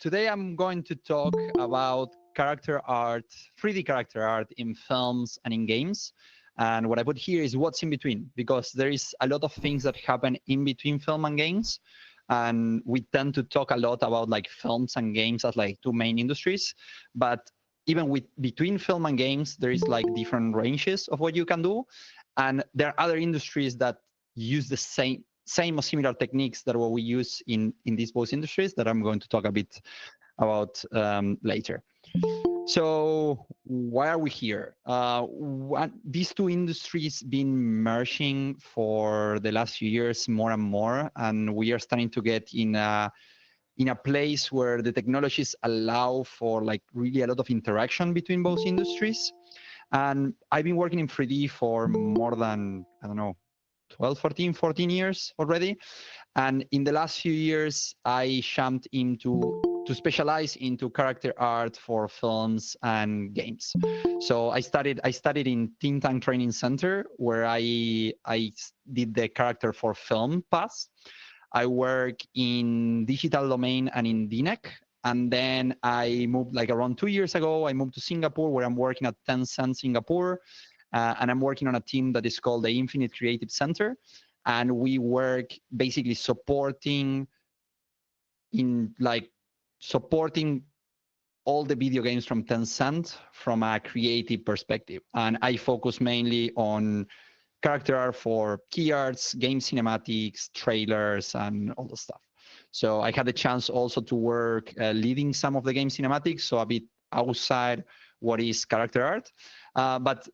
Today I'm going to talk about character art, 3D character art in films and in games. And what I put here is what's in between, because there is a lot of things that happen in between film and games. And we tend to talk a lot about like films and games as like two main industries. But even with between film and games, there is like different ranges of what you can do. And there are other industries that use the same or similar techniques that what we use in these both industries that I'm going to talk a bit about later. So why are we here? These two industries been merging for the last few years more and more, and we are starting to get in a place where the technologies allow for like really a lot of interaction between both industries. And I've been working in 3D for more than, I don't know, 12, 14 years already. And in the last few years, I jumped into to specialize into character art for films and games. So I studied in Think Tank Training Center, where I did the character for film pass. I work in digital domain and in DNEC. And then I moved like around 2 years ago, I moved to Singapore, where I'm working at Tencent Singapore. And I'm working on a team that is called the Infinite Creative Center. And we work basically supporting all the video games from Tencent from a creative perspective. And I focus mainly on character art for key arts, game cinematics, trailers, and all the stuff. So I had the chance also to work leading some of the game cinematics, so a bit outside what is character art. But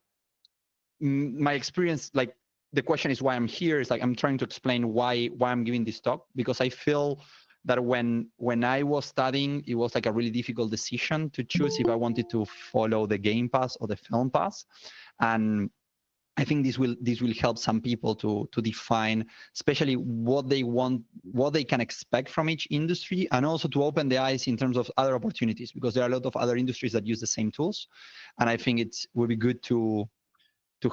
my experience, like the question is why I'm here, is like I'm trying to explain why I'm giving this talk, because I feel that when I was studying, it was like a really difficult decision to choose if I wanted to follow the game path or the film path. And I think this will help some people to define, especially what they want, what they can expect from each industry, and also to open the eyes in terms of other opportunities, because there are a lot of other industries that use the same tools, and I think it would be good to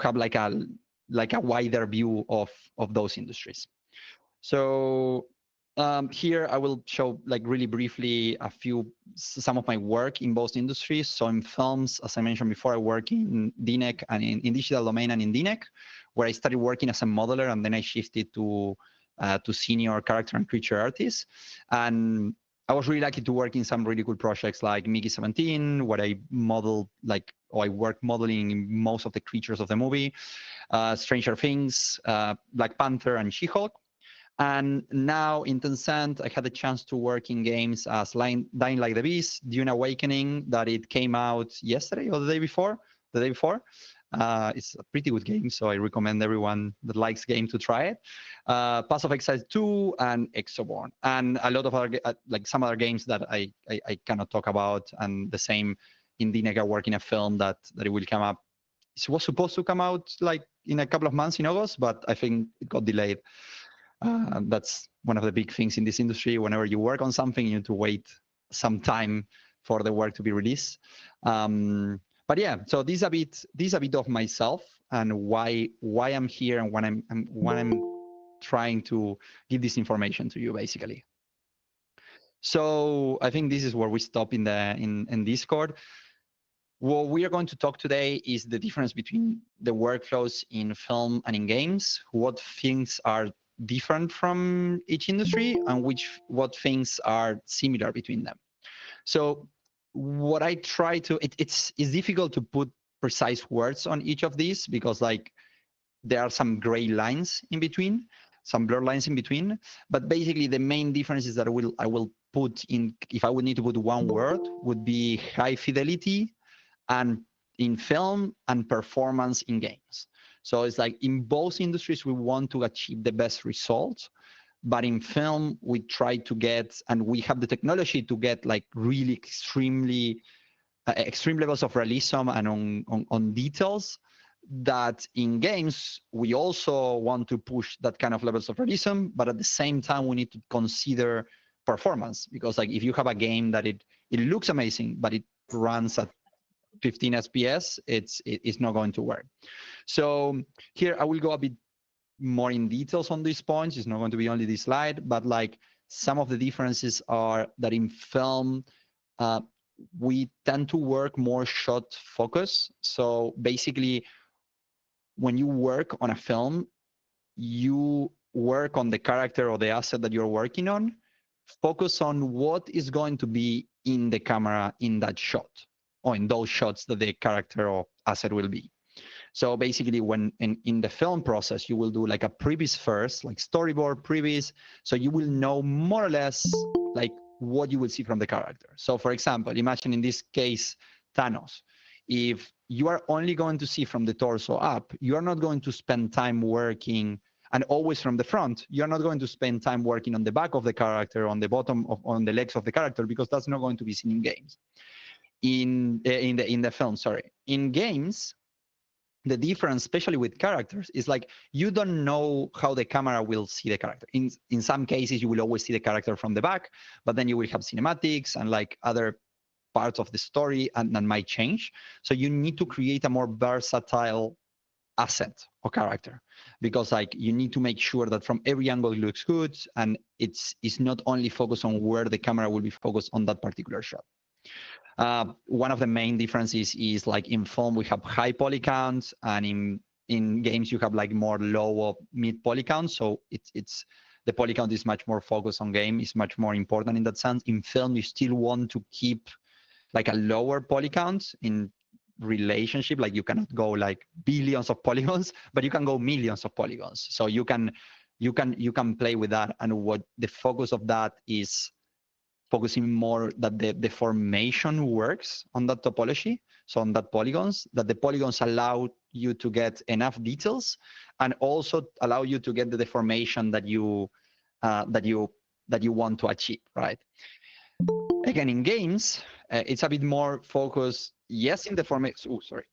have like a wider view of those industries. So here I will show like really briefly some of my work in both industries. So in films, as I mentioned before, I work in DNEC and in digital domain and in DNEC, where I started working as a modeler, and then I shifted to senior character and creature artist. And I was really lucky to work in some really cool projects like Mickey 17, where I worked modeling most of the creatures of the movie, Stranger Things, Black Panther, and She-Hulk. And now in Tencent, I had the chance to work in games as Dying Like the Beast, Dune Awakening, that it came out yesterday or the day before. It's a pretty good game, so I recommend everyone that likes game to try it. Pass of Exile 2 and Exoborn, and a lot of other some other games that I cannot talk about. And the same in DNEG, I work in a film that it will come up. It was supposed to come out like in a couple of months in August, but I think it got delayed. That's one of the big things in this industry. Whenever you work on something, you need to wait some time for the work to be released. But yeah, so this a bit of myself and why I'm here and when I'm trying to give this information to you, basically. So I think this is where we stop in Discord. What we are going to talk today is the difference between the workflows in film and in games, what things are different from each industry, and what things are similar between them. So what I try to, it's difficult to put precise words on each of these, because like there are some gray lines in between, some blur lines in between. But basically the main difference is that I will put in, if I would need to put one word, would be high fidelity and in film and performance in games. So it's like in both industries, we want to achieve the best results. But in film, we try to get, and we have the technology to get like really extreme levels of realism and on details, that in games, we also want to push that kind of levels of realism, but at the same time, we need to consider performance, because like if you have a game that it looks amazing, but it runs at 15 FPS, it's not going to work. So here I will go a bit more in details on these points. It's not going to be only this slide, but like some of the differences are that in film, uh, we tend to work more shot focus. So basically, when you work on a film, you work on the character or the asset that you're working on, focus on what is going to be in the camera in that shot or in those shots that the character or asset will be. So basically, when in the film process, you will do like a previs first, like storyboard previs. So you will know more or less like what you will see from the character. So for example, imagine in this case, Thanos. If you are only going to see from the torso up, you are not going to spend time working and always from the front. You're not going to spend time working on the back of the character, on the bottom of, on the legs of the character, because that's not going to be seen in games. In the film, sorry. In games, the difference, especially with characters, is like you don't know how the camera will see the character. In some cases, you will always see the character from the back, but then you will have cinematics and like other parts of the story and that might change. So you need to create a more versatile asset or character, because like you need to make sure that from every angle it looks good, and it's not only focused on where the camera will be focused on that particular shot. One of the main differences is like in film we have high poly counts, and in games you have like more low or mid poly counts. So it's the poly count is much more focused on game, is much more important in that sense. In film you still want to keep like a lower poly count in relationship, like you cannot go like billions of polygons, but you can go millions of polygons. So you can play with that, and what the focus of that is focusing more that the deformation works on that topology, so on that polygons, that the polygons allow you to get enough details and also allow you to get the deformation that you want to achieve, right? Again, in games, it's a bit more focused, yes, in the formation. Oh, sorry.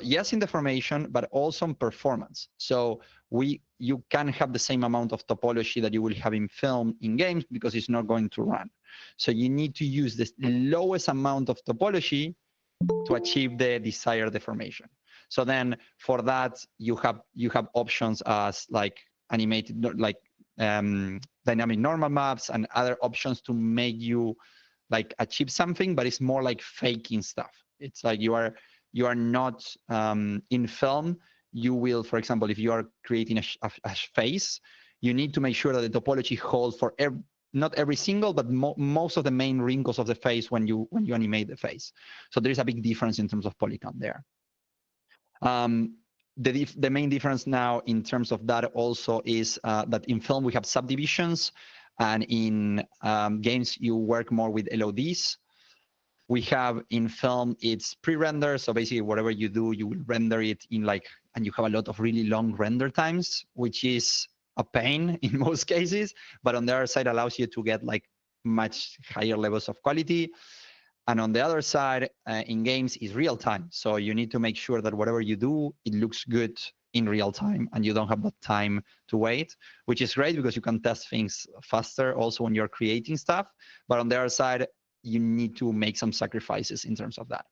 Yes, in the formation, but also on performance. So you can have the same amount of topology that you will have in film in games because it's not going to run. So you need to use the lowest amount of topology to achieve the desired deformation. So then for that, you have options as like animated, like dynamic normal maps and other options to make you like achieve something, but it's more like faking stuff. It's like you are not in film. You will, for example, if you are creating a face, you need to make sure that the topology holds for not every single, but most of the main wrinkles of the face when you animate the face. So there is a big difference in terms of polygon there. The main difference now in terms of that also is that in film we have subdivisions, and in games you work more with LODs. We have in film it's pre-render, so basically whatever you do, you will render it in like, and you have a lot of really long render times, which is a pain in most cases, but on the other side allows you to get like much higher levels of quality. And on the other side, in games is real time. So you need to make sure that whatever you do, it looks good in real time and you don't have that time to wait, which is great because you can test things faster also when you're creating stuff. But on the other side, you need to make some sacrifices in terms of that.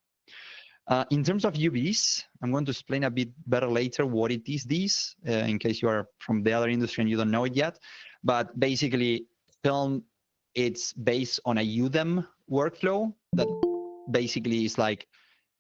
In terms of UVs, I'm going to explain a bit better later what it is these, in case you are from the other industry and you don't know it yet. But basically, film, it's based on a UDEM workflow that basically is like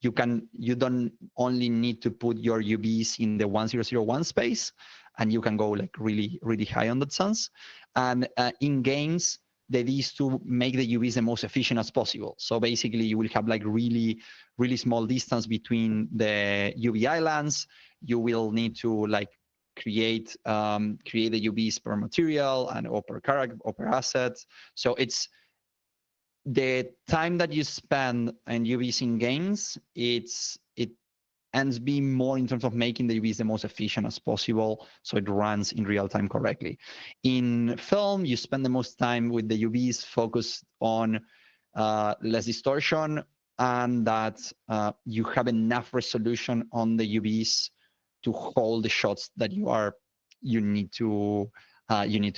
you don't only need to put your UVs in the 1001 space, and you can go like really, really high on that sense. And in games, the idea is to make the UVs the most efficient as possible. So basically, you will have like really, really small distance between the UV islands. You will need to like create the UVs per material and or per character or per asset. So it's the time that you spend on UVs in games, it ends being more in terms of making the UVs the most efficient as possible, so it runs in real time correctly. In film, you spend the most time with the UVs focused on less distortion, and that you have enough resolution on the UVs to hold the shots that you need to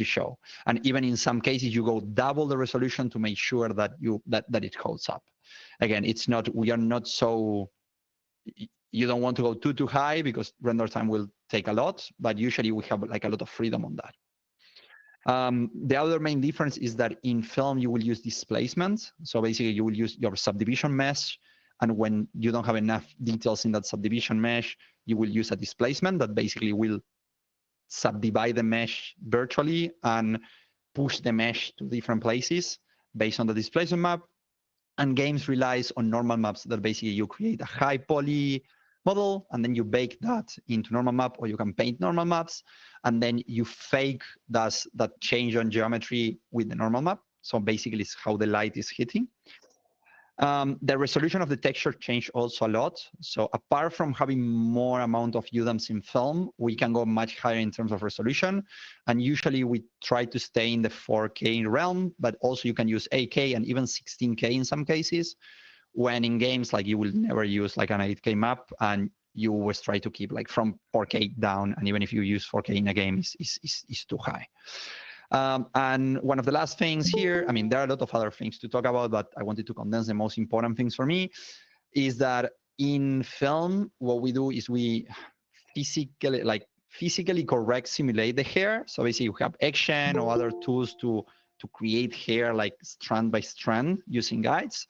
show. And even in some cases, you go double the resolution to make sure that that it holds up. Again, we are not so, you don't want to go too high because render time will take a lot, but usually we have like a lot of freedom on that. The other main difference is that in film, you will use displacement. So basically, you will use your subdivision mesh. And when you don't have enough details in that subdivision mesh, you will use a displacement that basically will subdivide the mesh virtually and push the mesh to different places based on the displacement map. And games relies on normal maps that basically you create a high poly model and then you bake that into normal map, or you can paint normal maps and then you fake that change on geometry with the normal map. So basically it's how the light is hitting. The resolution of the texture changed also a lot. So apart from having more amount of UDAMs in film, we can go much higher in terms of resolution. And usually we try to stay in the 4K realm, but also you can use 8K and even 16K in some cases. When in games, like you will never use like an 8K map, and you always try to keep like from 4K down. And even if you use 4K in a game, is too high. And one of the last things here, I mean, there are a lot of other things to talk about, but I wanted to condense the most important things for me, is that in film, what we do is we physically correct simulate the hair. So basically you have action or other tools to create hair like strand by strand using guides.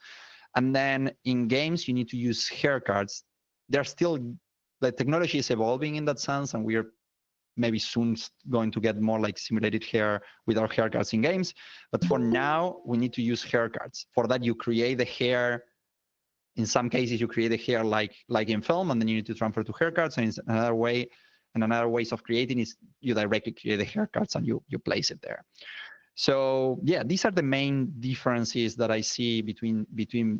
And then in games, you need to use hair cards. They're still, the technology is evolving in that sense, and we're maybe soon going to get more like simulated hair with our hair cards in games. But for now, we need to use hair cards. For that, you create the hair. In some cases, you create the hair like in film, and then you need to transfer to hair cards. And it's another way, and another ways of creating is you directly create the hair cards and you place it there. So yeah, these are the main differences that I see between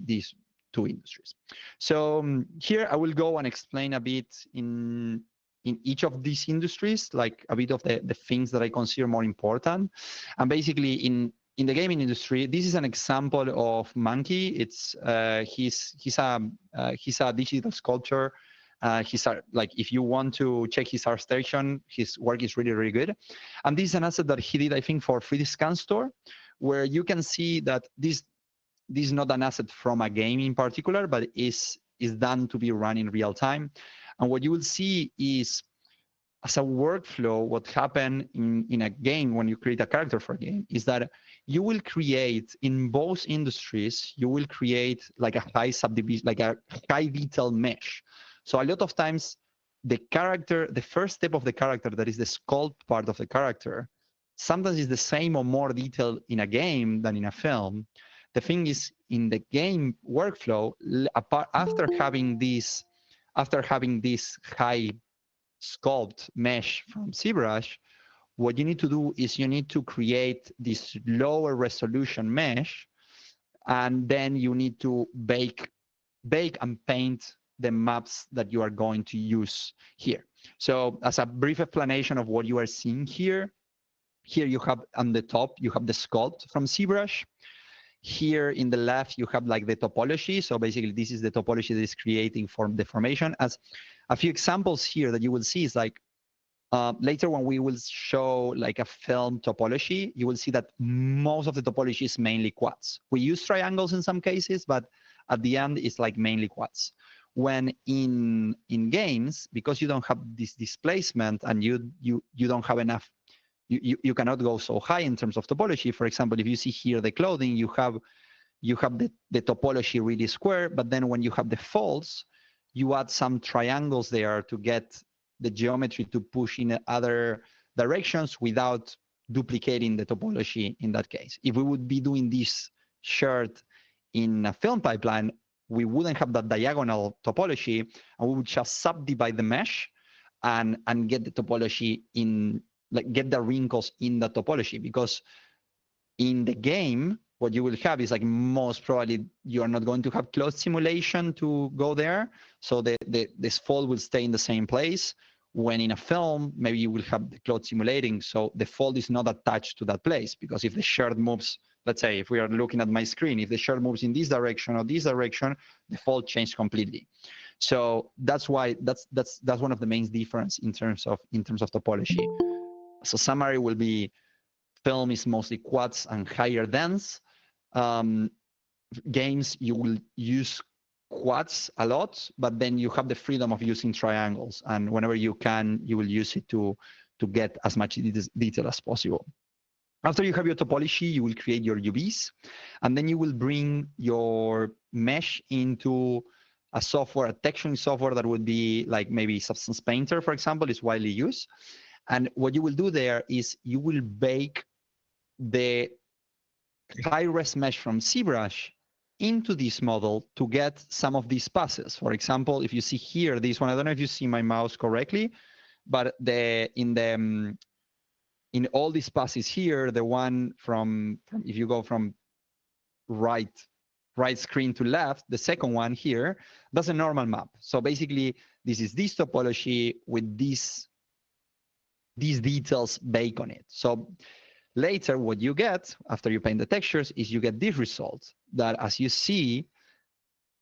these two industries. So here I will go and explain a bit in each of these industries, like a bit of the things that I consider more important. And basically in the gaming industry, this is an example of Monkey. It's he's a digital sculptor. Like if you want to check his art station, his work is really, really good. And this is an asset that he did, I think, for 3D Scan Store, where you can see that this is not an asset from a game in particular, but is done to be run in real time. And what you will see is, as a workflow, what happened in a game when you create a character for a game is that you will create, in both industries, you will create like a high subdivision, like a high detail mesh. So a lot of times the character, the first step of the character, that is the sculpt part of the character, sometimes is the same or more detailed in a game than in a film. The thing is, in the game workflow, after having this high sculpt mesh from ZBrush, what you need to do is you need to create this lower resolution mesh, and then you need to bake and paint the maps that you are going to use here. So as a brief explanation of what you are seeing here you have on the top, you have the sculpt from ZBrush. Here in the left, you have like the topology. So basically this is the topology that is creating from the formation. As a few examples here that you will see is like, later when we will show like a film topology, you will see that most of the topology is mainly quads. We use triangles in some cases, but at the end it's like mainly quads. When in games, because you don't have this displacement and you don't have enough, you cannot go so high in terms of topology. For example, if you see here the clothing, you have the topology really square, but then when you have the folds, you add some triangles there to get the geometry to push in other directions without duplicating the topology in that case. If we would be doing this shirt in a film pipeline, we wouldn't have that diagonal topology, and we would just subdivide the mesh and get the topology in, like get the wrinkles in the topology. Because in the game, what you will have is like most probably you are not going to have cloth simulation to go there. So this fold will stay in the same place. When in a film, maybe you will have the cloth simulating. So the fold is not attached to that place, because if the shirt moves, let's say if we are looking at my screen, if the shirt moves in this direction or this direction, the fold changes completely. So that's why that's one of the main difference in terms of topology. So summary will be, film is mostly quads and higher dense. Games, you will use quads a lot, but then you have the freedom of using triangles, and whenever you can, you will use it to get as much detail as possible. After you have your topology, you will create your UVs, and then you will bring your mesh into a software, a texturing software that would be like maybe Substance Painter, for example, is widely used. And what you will do there is you will bake the high-res mesh from ZBrush into this model to get some of these passes. For example, if you see here, this one, I don't know if you see my mouse correctly, but in all these passes here, the one from if you go from right screen to left, the second one here, that's a normal map. So basically, this is this topology with these details baked on it. So later, what you get after you paint the textures is you get this result that, as you see,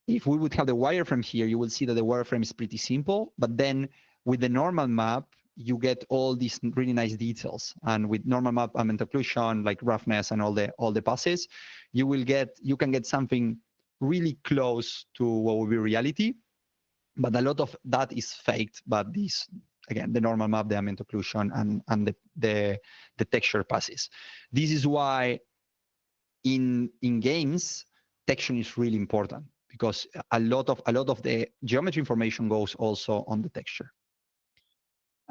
if we would have the wireframe here, you will see that the wireframe is pretty simple, but then with the normal map, you get all these really nice details. And with normal map ambient occlusion, like roughness and all the passes, you can get something really close to what would be reality. But a lot of that is faked, but this, again, the normal map, the ambient occlusion, and the texture passes. This is why in games, texturing is really important, because a lot of the geometry information goes also on the texture.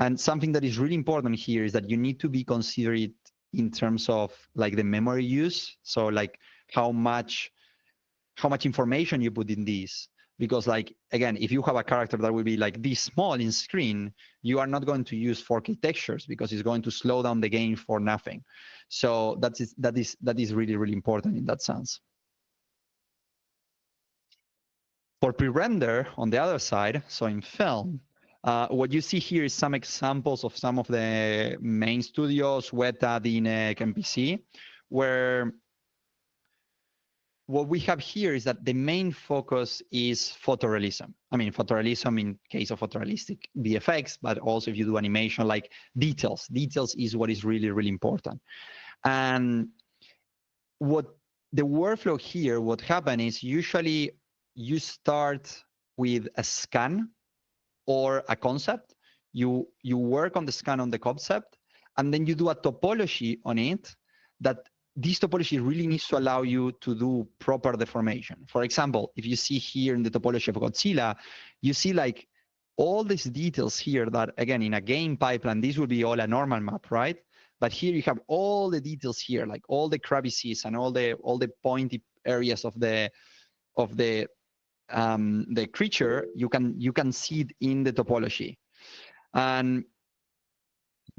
And something that is really important here is that you need to be considerate in terms of like the memory use. So like how much information you put in this. Because like, again, if you have a character that will be like this small in screen, you are not going to use 4K textures because it's going to slow down the game for nothing. So that is really, really important in that sense. For pre-render, on the other side, so in film, what you see here is some examples of some of the main studios, Weta, DNEG, MPC, where what we have here is that the main focus is photorealism. I mean, photorealism in case of photorealistic VFX, but also if you do animation, like details. Details is what is really, really important. And what the workflow here, what happens is usually you start with a scan or a concept. You work on the scan on the concept, and then you do a topology on it that this topology really needs to allow you to do proper deformation. For example, if you see here in the topology of Godzilla, you see like all these details here that, again, in a game pipeline, this would be all a normal map, right? But here you have all the details here, like all the crevices and all the pointy areas of the creature. You can see it in the topology. And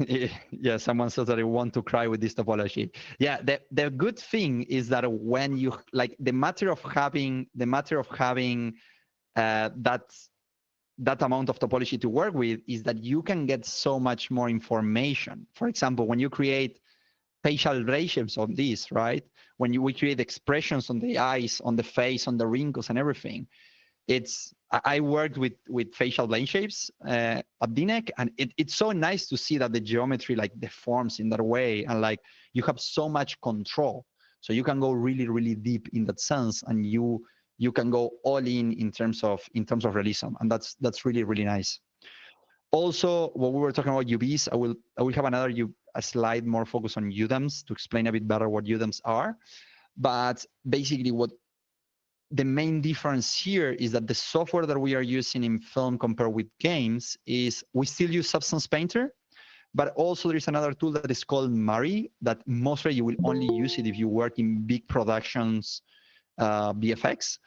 yeah, someone says that I want to cry with this topology. Yeah, the good thing is that when you like the matter of having that amount of topology to work with is that you can get so much more information. For example, when you create facial ratios on this, right? When we create expressions on the eyes, on the face, on the wrinkles and everything, I worked with facial blade shapes at DNEG, and it's so nice to see that the geometry like deforms in that way, and like you have so much control. So you can go really, really deep in that sense, and you can go all in terms of realism, and that's really, really nice. Also, when we were talking about UVs, I will have a slide more focused on UDEMs to explain a bit better what UDEMs are. But basically, what the main difference here is that the software that we are using in film compared with games is we still use Substance Painter, but also there is another tool that is called Mari that mostly you will only use it if you work in big productions, VFX.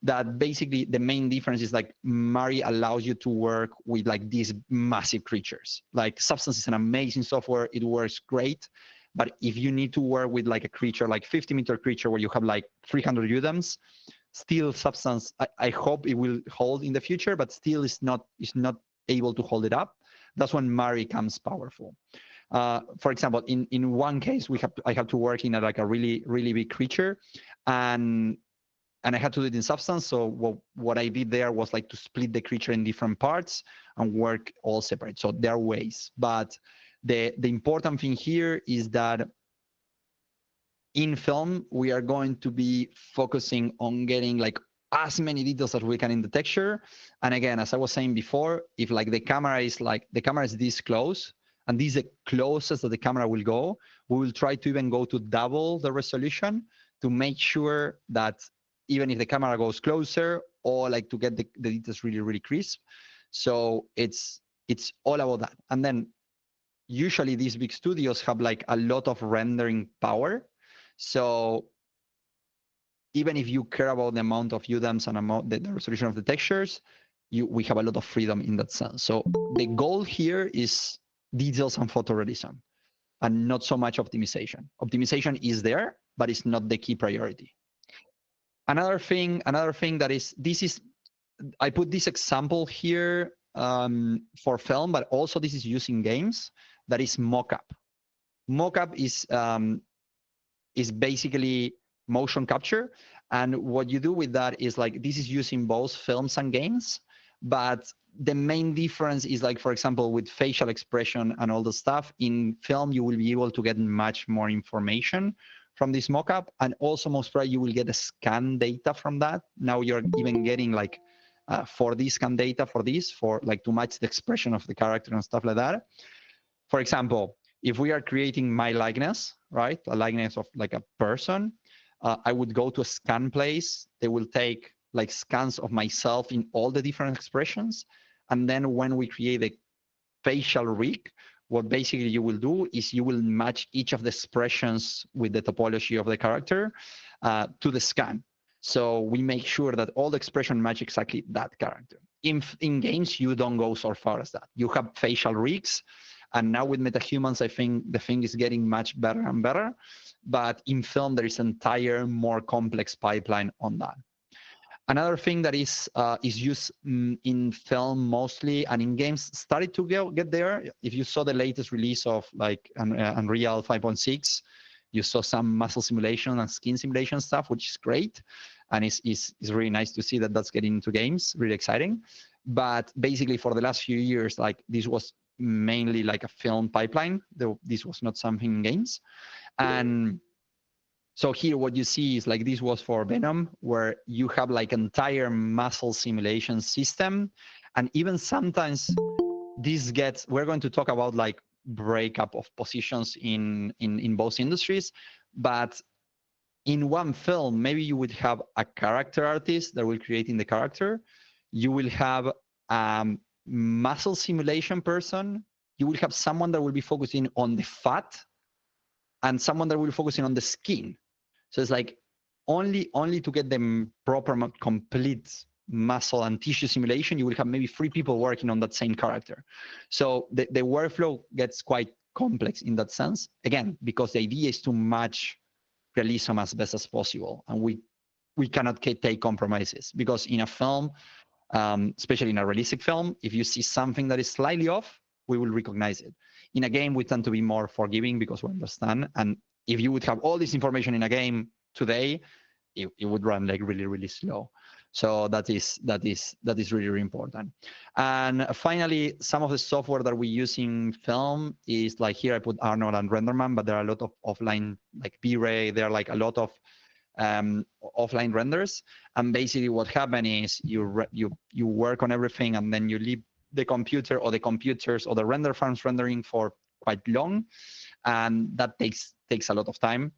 That basically the main difference is like Mari allows you to work with like these massive creatures. Like Substance is an amazing software, it works great. But if you need to work with like a creature, like 50-meter creature where you have like 300 UDEMs, still Substance, I hope it will hold in the future, but still is not able to hold it up. That's when Mari comes powerful. For example, in one case, I have to work in like a really, really big creature, and I had to do it in Substance. So what I did there was like to split the creature in different parts and work all separate. So there are ways, but the important thing here is that in film, we are going to be focusing on getting like as many details as we can in the texture. And again, as I was saying before, if like the camera is this close, and this is the closest that the camera will go, we will try to even go to double the resolution to make sure that even if the camera goes closer, or like to get the details really, really crisp. So it's all about that. And then usually these big studios have like a lot of rendering power. So even if you care about the amount of UDEMs and the resolution of the textures, we have a lot of freedom in that sense. So the goal here is details and photorealism, and not so much optimization. Optimization is there, but it's not the key priority. Another thing that is, I put this example here for film, but also this is used in games. That is mocap. Mocap is basically motion capture, and what you do with that is like this is used in both films and games. But the main difference is like, for example, with facial expression and all the stuff in film, you will be able to get much more information from this mockup, and also most probably you will get a scan data from that. Now you're even getting like 4D scan data for this, for like to match the expression of the character and stuff like that. For example, if we are creating my likeness, right, a likeness of like a person, I would go to a scan place. They will take like scans of myself in all the different expressions, and then when we create a facial rig, what basically you will do is you will match each of the expressions with the topology of the character to the scan. So we make sure that all the expression match exactly that character. In games, you don't go so far as that. You have facial rigs, and now with metahumans, I think the thing is getting much better and better. But in film, there is an entire more complex pipeline on that. Another thing that is used in film mostly, and in games started to get there. If you saw the latest release of like Unreal 5.6, you saw some muscle simulation and skin simulation stuff, which is great, and it's really nice to see that that's getting into games. Really exciting. But basically, for the last few years, like this was mainly like a film pipeline. This was not something in games, and so here what you see is like this was for Venom, where you have like entire muscle simulation system. And even sometimes this gets, we're going to talk about like breakup of positions in both industries. But in one film, maybe you would have a character artist that will create in the character. You will have muscle simulation person. You will have someone that will be focusing on the fat, and someone that will be focusing on the skin. So it's like only to get the proper complete muscle and tissue simulation, you will have maybe 3 people working on that same character. So the workflow gets quite complex in that sense. Again, because the idea is to match realism as best as possible, and we cannot take compromises, because in a film, especially in a realistic film, if you see something that is slightly off, we will recognize it. In a game, we tend to be more forgiving because we understand. And if you would have all this information in a game today, it would run like really, really slow. So that is really, really important. And finally, some of the software that we use in film is like, here I put Arnold and Renderman, but there are a lot of offline, like V-Ray. There are like a lot of offline renders. And basically what happens is you work on everything, and then you leave the computer or the computers or the render farms rendering for quite long, and that takes a lot of time,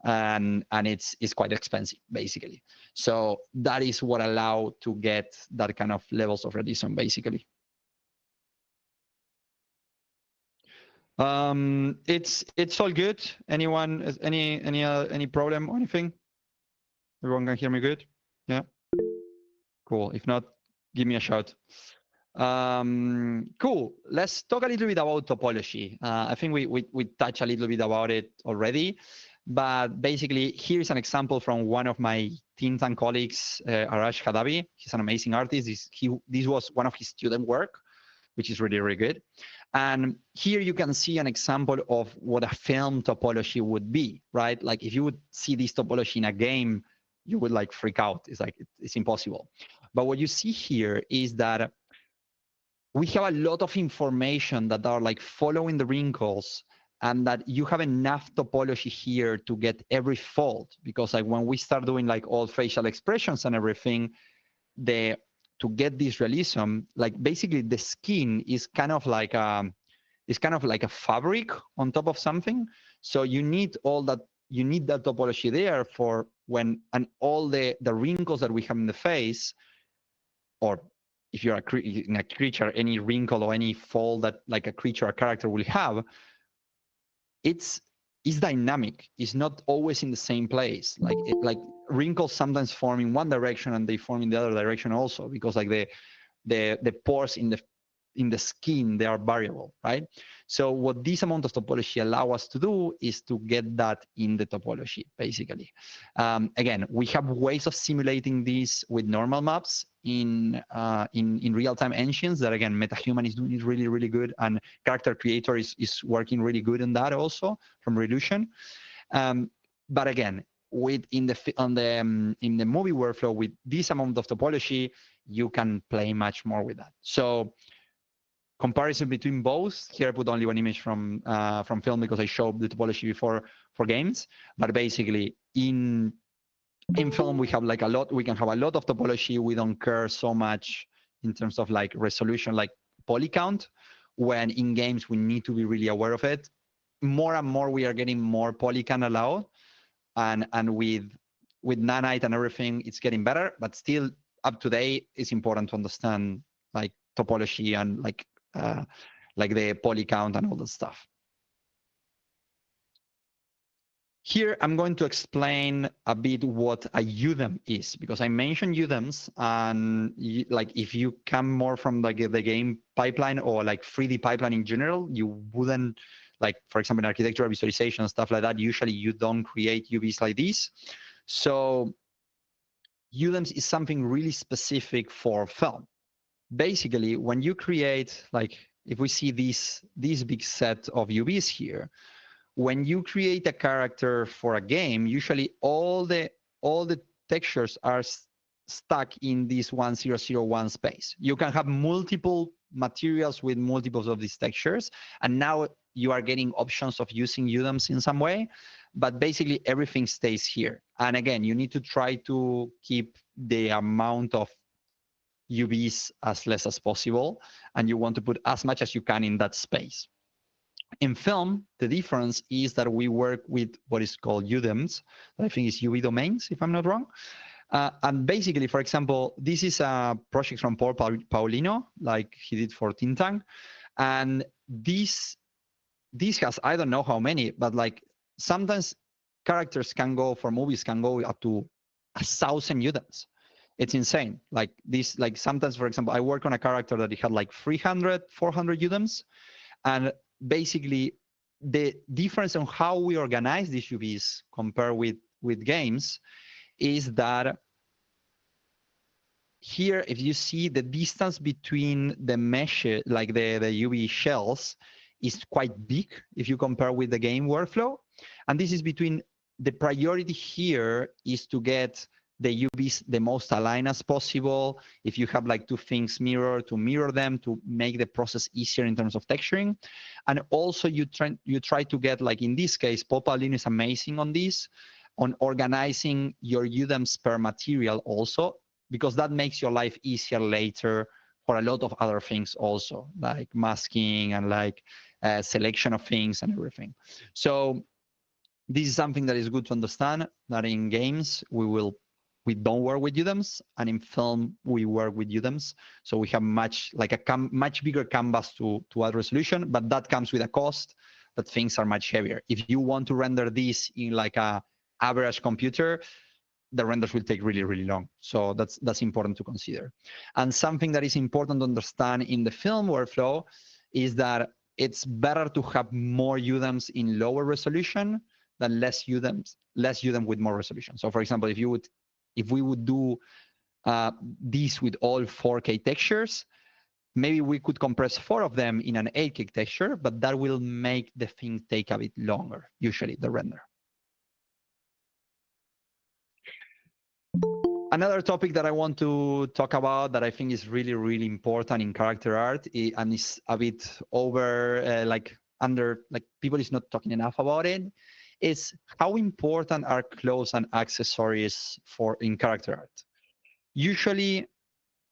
and it's quite expensive basically. So that is what allow to get that kind of levels of realism basically. It's all good. Anyone any problem or anything? Everyone can hear me good? Yeah. Cool. If not, give me a shout. Cool. Let's talk a little bit about topology. I think we touched a little bit about it already, but basically here's an example from one of my teams and colleagues, Arash Hadabi. He's an amazing artist. This was one of his student work, which is really, really good. And here you can see an example of what a film topology would be, right? Like if you would see this topology in a game, you would like freak out. It's like, it's impossible. But what you see here is that we have a lot of information that are like following the wrinkles, and that you have enough topology here to get every fold. Because like when we start doing like all facial expressions and everything, to get this realism, like basically the skin is kind of like a fabric on top of something. So you need all that. You need that topology there for when, and all the wrinkles that we have in the face, or if you're in a creature, any wrinkle or any fold that like a creature or character will have, it's dynamic. It's not always in the same place. Like wrinkles sometimes form in one direction and they form in the other direction also, because like the pores in the skin, they are variable, right? So what this amount of topology allow us to do is to get that in the topology, basically. Again, we have ways of simulating this with normal maps in real-time engines that, again, MetaHuman is doing it really, really good, and Character Creator is working really good on that also from Relution. But again, in the movie workflow with this amount of topology, you can play much more with that. So comparison between both, here I put only one image from film because I showed the topology before for games, but basically in film we have like we can have a lot of topology. We don't care so much in terms of like resolution, like poly count, when in games we need to be really aware of it. More and more we are getting more poly count allowed, and with nanite and everything, it's getting better, but still up to date, it's important to understand like topology and like the poly count and all that stuff. Here, I'm going to explain a bit what a UDEM is, because I mentioned UDEMs, and like if you come more from like the game pipeline or like 3D pipeline in general, you wouldn't, like for example, in architectural visualization and stuff like that, usually you don't create UVs like this. So UDEMs is something really specific for film. Basically, when you create, like if we see this big set of UVs here, when you create a character for a game, usually all the textures are stuck in this 1001 space. You can have multiple materials with multiples of these textures, and now you are getting options of using UDEMs in some way, but basically everything stays here. And again, you need to try to keep the amount of UVs as less as possible, and you want to put as much as you can in that space. In film, the difference is that we work with what is called UDEMs, that I think is UV domains, if I'm not wrong. And basically, for example, this is a project from Paul Paulino, like he did for Tintang. And this has, I don't know how many, but like sometimes characters can go, for movies, can go up to 1,000 UDEMs. It's insane. Like this, like sometimes, for example, I work on a character that it had like 300, 400 UDEMs. And basically, the difference on how we organize these UVs compared with games is that here, if you see the distance between the mesh, like the UV shells, is quite big if you compare with the game workflow. And this is between, the priority here is to get the UVs the most aligned as possible. If you have like two things mirror, to mirror them to make the process easier in terms of texturing. And also you try to get, like in this case, Paul Paulino is amazing on this, on organizing your UDEMs per material also, because that makes your life easier later for a lot of other things also, like masking and like selection of things and everything. So this is something that is good to understand, that in games we don't work with UDEMs, and in film we work with UDEMs. So we have much bigger canvas to add resolution, but that comes with a cost, that things are much heavier. If you want to render this in like a average computer, the renders will take really, really long. So that's important to consider. And something that is important to understand in the film workflow is that it's better to have more UDEMs in lower resolution than less UDEM with more resolution. So for example, if we would do this with all 4K textures, maybe we could compress 4 of them in an 8K texture, but that will make the thing take a bit longer, usually the render. Another topic that I want to talk about that I think is really, really important in character art, and is a bit people is not talking enough about it, is how important are clothes and accessories in character art. Usually,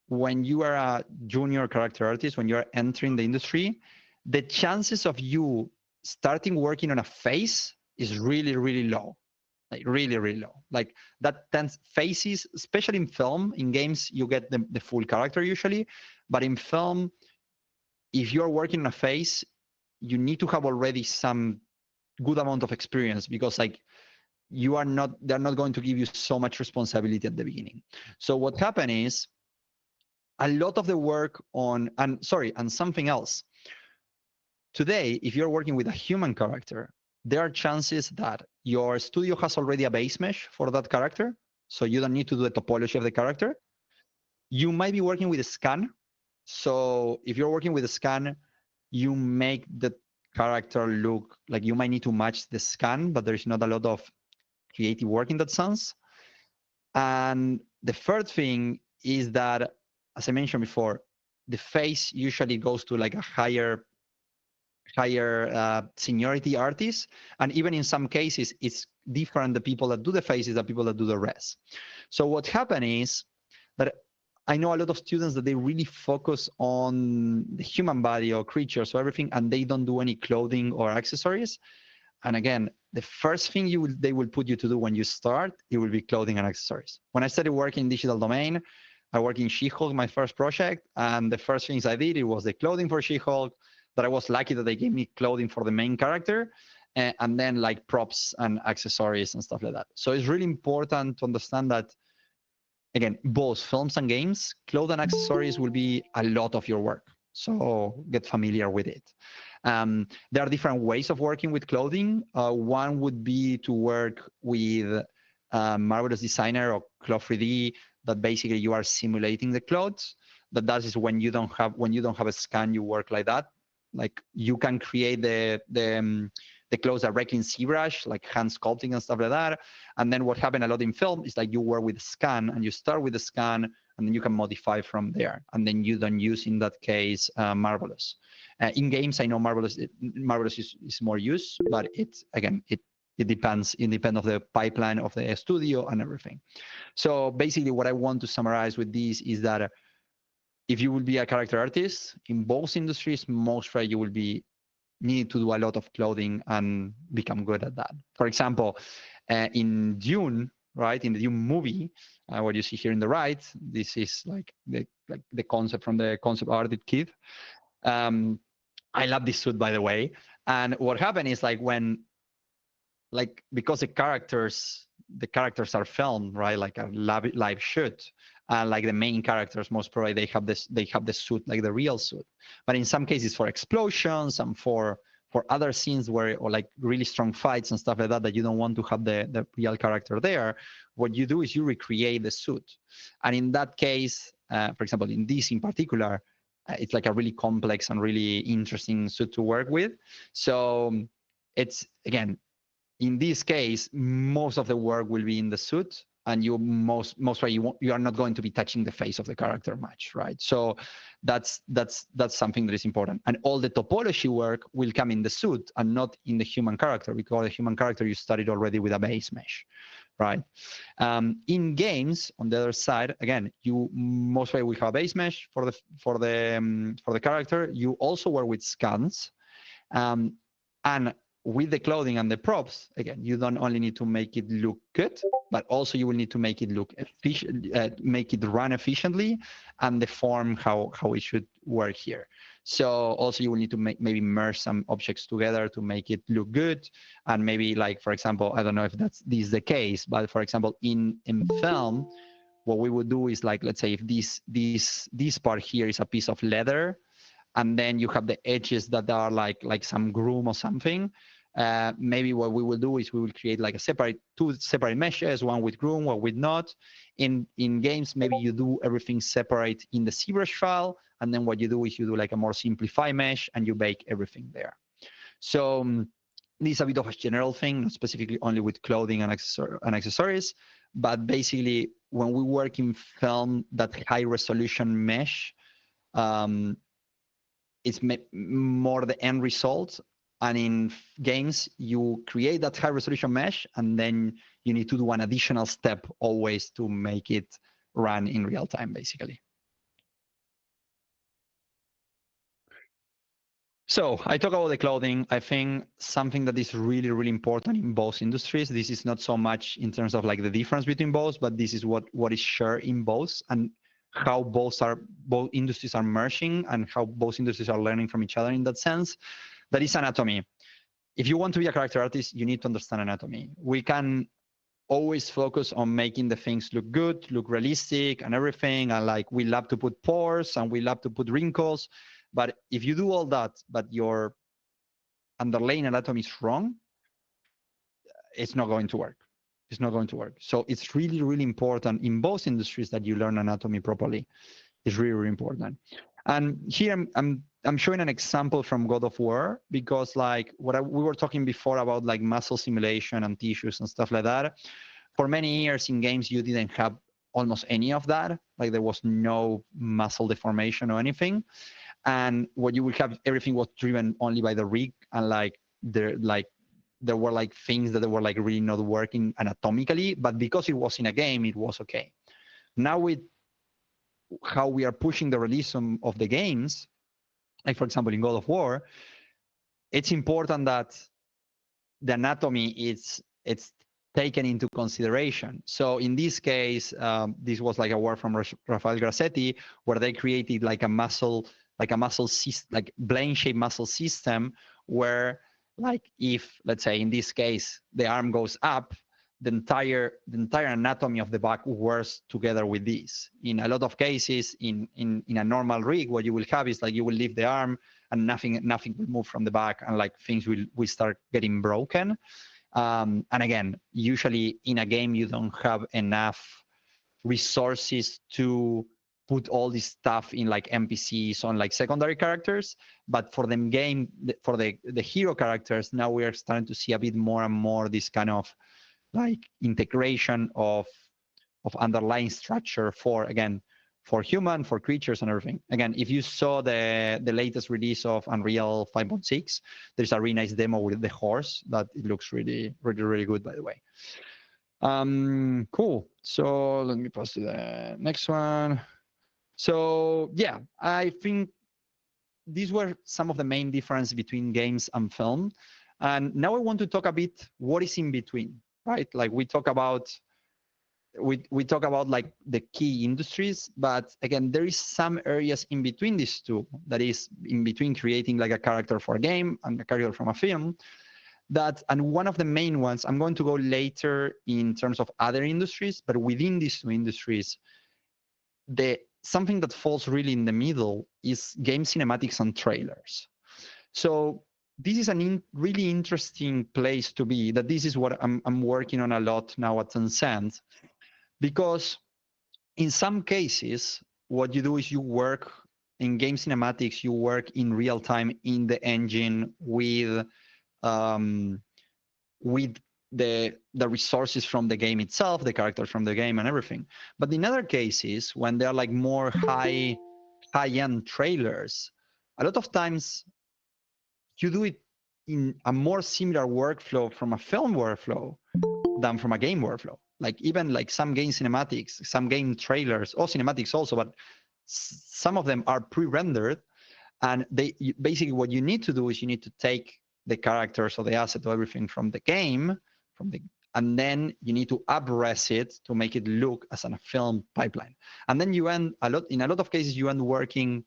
when you are a junior character artist, when you are entering the industry, the chances of you starting working on a face is really, really low. Like really, really low. Like that tends faces, especially in film, in games, you get the full character usually. But in film, if you're working on a face, you need to have already some good amount of experience, because like they're not going to give you so much responsibility at the beginning. So what happened is a lot of the work on, and something else. Today, if you're working with a human character, there are chances that your studio has already a base mesh for that character, so you don't need to do the topology of the character. You might be working with a scan. So if you're working with a scan, you make the character look like you might need to match the scan, but there's not a lot of creative work in that sense. And the third thing is that, as I mentioned before, the face usually goes to like a higher seniority artist, and even in some cases it's different, the people that do the faces, the people that do the rest. So what happened is that I know a lot of students that they really focus on the human body or creatures or everything, and they don't do any clothing or accessories. And again, the first thing they will put you to do when you start, it will be clothing and accessories. When I started working in digital domain, I worked in She-Hulk, my first project, and the first things I did, it was the clothing for She-Hulk. That I was lucky that they gave me clothing for the main character, and then like props and accessories and stuff like that. So it's really important to understand that, again, both films and games, clothes and accessories will be a lot of your work. So get familiar with it. There are different ways of working with clothing. One would be to work with Marvelous Designer or Cloth 3D, that basically you are simulating the clothes. That is when you don't have a scan, you work like that. Like you can create the clothes directly in ZBrush, like hand sculpting and stuff like that. And then what happened a lot in film is like you work with scan, and you start with the scan, and then you can modify from there. And then you don't use, in that case, Marvelous. In games, I know Marvelous is more used, but it depends. It depends of the pipeline of the studio and everything. So basically, what I want to summarize with this is that if you will be a character artist in both industries, most likely you will be need to do a lot of clothing and become good at that. For example, in Dune, right, in the Dune movie, what you see here in the right, this is like the concept from the concept art kit. I love this suit, by the way. And what happened is like because the characters are filmed, right, like a live shoot, and like the main characters, most probably they have the suit, like the real suit. But in some cases for explosions and for other scenes or like really strong fights and stuff like that you don't want to have the real character there, what you do is you recreate the suit. And in that case, for example, in this in particular, it's like a really complex and really interesting suit to work with. So it's, again, in this case, most of the work will be in the suit, and you likely you are not going to be touching the face of the character much, right? So that's something that is important. And all the topology work will come in the suit and not in the human character, because the human character you studied already with a base mesh, right? In games, on the other side, again, you most likely will have a base mesh for the character. You also work with scans, and with the clothing and the props, again, you don't only need to make it look good, but also you will need to make it look efficient, make it run efficiently, and the form how it should work here. So also you will need to maybe merge some objects together to make it look good. And maybe, like, for example, I don't know if this is the case, but for example, in film, what we would do is, like, let's say if this part here is a piece of leather, and then you have the edges that are like some groom or something. Maybe what we will do is we will create like two separate meshes, one with groom, one with not. In games, maybe you do everything separate in the ZBrush file, and then what you do is you do like a more simplified mesh, and you bake everything there. So this is a bit of a general thing, not specifically only with clothing and accessories, but basically when we work in film, that high resolution mesh, it's more the end result. And in games, you create that high resolution mesh, and then you need to do an additional step always to make it run in real time, basically. So I talk about the clothing. I think something that is really, really important in both industries. This is not so much in terms of like the difference between both, but this is what is shared in both, and how both industries are merging, and how both industries are learning from each other in that sense. That is anatomy. If you want to be a character artist, you need to understand anatomy. We can always focus on making the things look good, look realistic and everything. And like, we love to put pores and we love to put wrinkles. But if you do all that, but your underlying anatomy is wrong, it's not going to work. It's not going to work. So it's really, really important in both industries that you learn anatomy properly. It's really, really important. And here I'm showing an example from God of War, because like we were talking before about like muscle simulation and tissues and stuff like that. For many years in games, you didn't have almost any of that. Like, there was no muscle deformation or anything. And what you would have, everything was driven only by the rig, and there were like things that were like really not working anatomically, but because it was in a game, it was okay. Now with how we are pushing the realism of the games, like for example in God of War, it's important that the anatomy it's taken into consideration. So in this case, this was like a work from Rafael Grassetti, where they created like a muscle system, like blade-shaped muscle system, where like, if let's say in this case the arm goes up, the entire anatomy of the back works together with this. In a lot of cases, in a normal rig, what you will have is like, you will lift the arm and nothing will move from the back, and like things will start getting broken. And again, usually in a game, you don't have enough resources to put all this stuff in like NPCs on like secondary characters. But for the hero characters, now we are starting to see a bit more and more this kind of like integration of underlying structure for human, for creatures and everything. Again, if you saw the latest release of Unreal 5.6, there's a really nice demo with the horse that it looks really, really, really good, by the way. Cool. So let me pass to the next one. So yeah, I think these were some of the main difference between games and film. And now I want to talk a bit what is in between, right? Like, we talk about like the key industries, but again, there is some areas in between these two, that is in between creating like a character for a game and a character from a film. And one of the main ones, I'm going to go later in terms of other industries, but within these two industries, something that falls really in the middle is game cinematics and trailers. So this is a really interesting place to be. That this is what I'm working on a lot now at Tencent, because in some cases, what you do is you work in game cinematics, you work in real time in the engine with the resources from the game itself, the characters from the game and everything. But in other cases, when they're like more high-end trailers, a lot of times you do it in a more similar workflow from a film workflow than from a game workflow. Like, even like some game cinematics, some game trailers, or cinematics also, but some of them are pre-rendered, and basically what you need to do is you need to take the characters or the asset or everything from the game, and then you need to up-res it to make it look as a film pipeline. And then you end in a lot of cases, you end working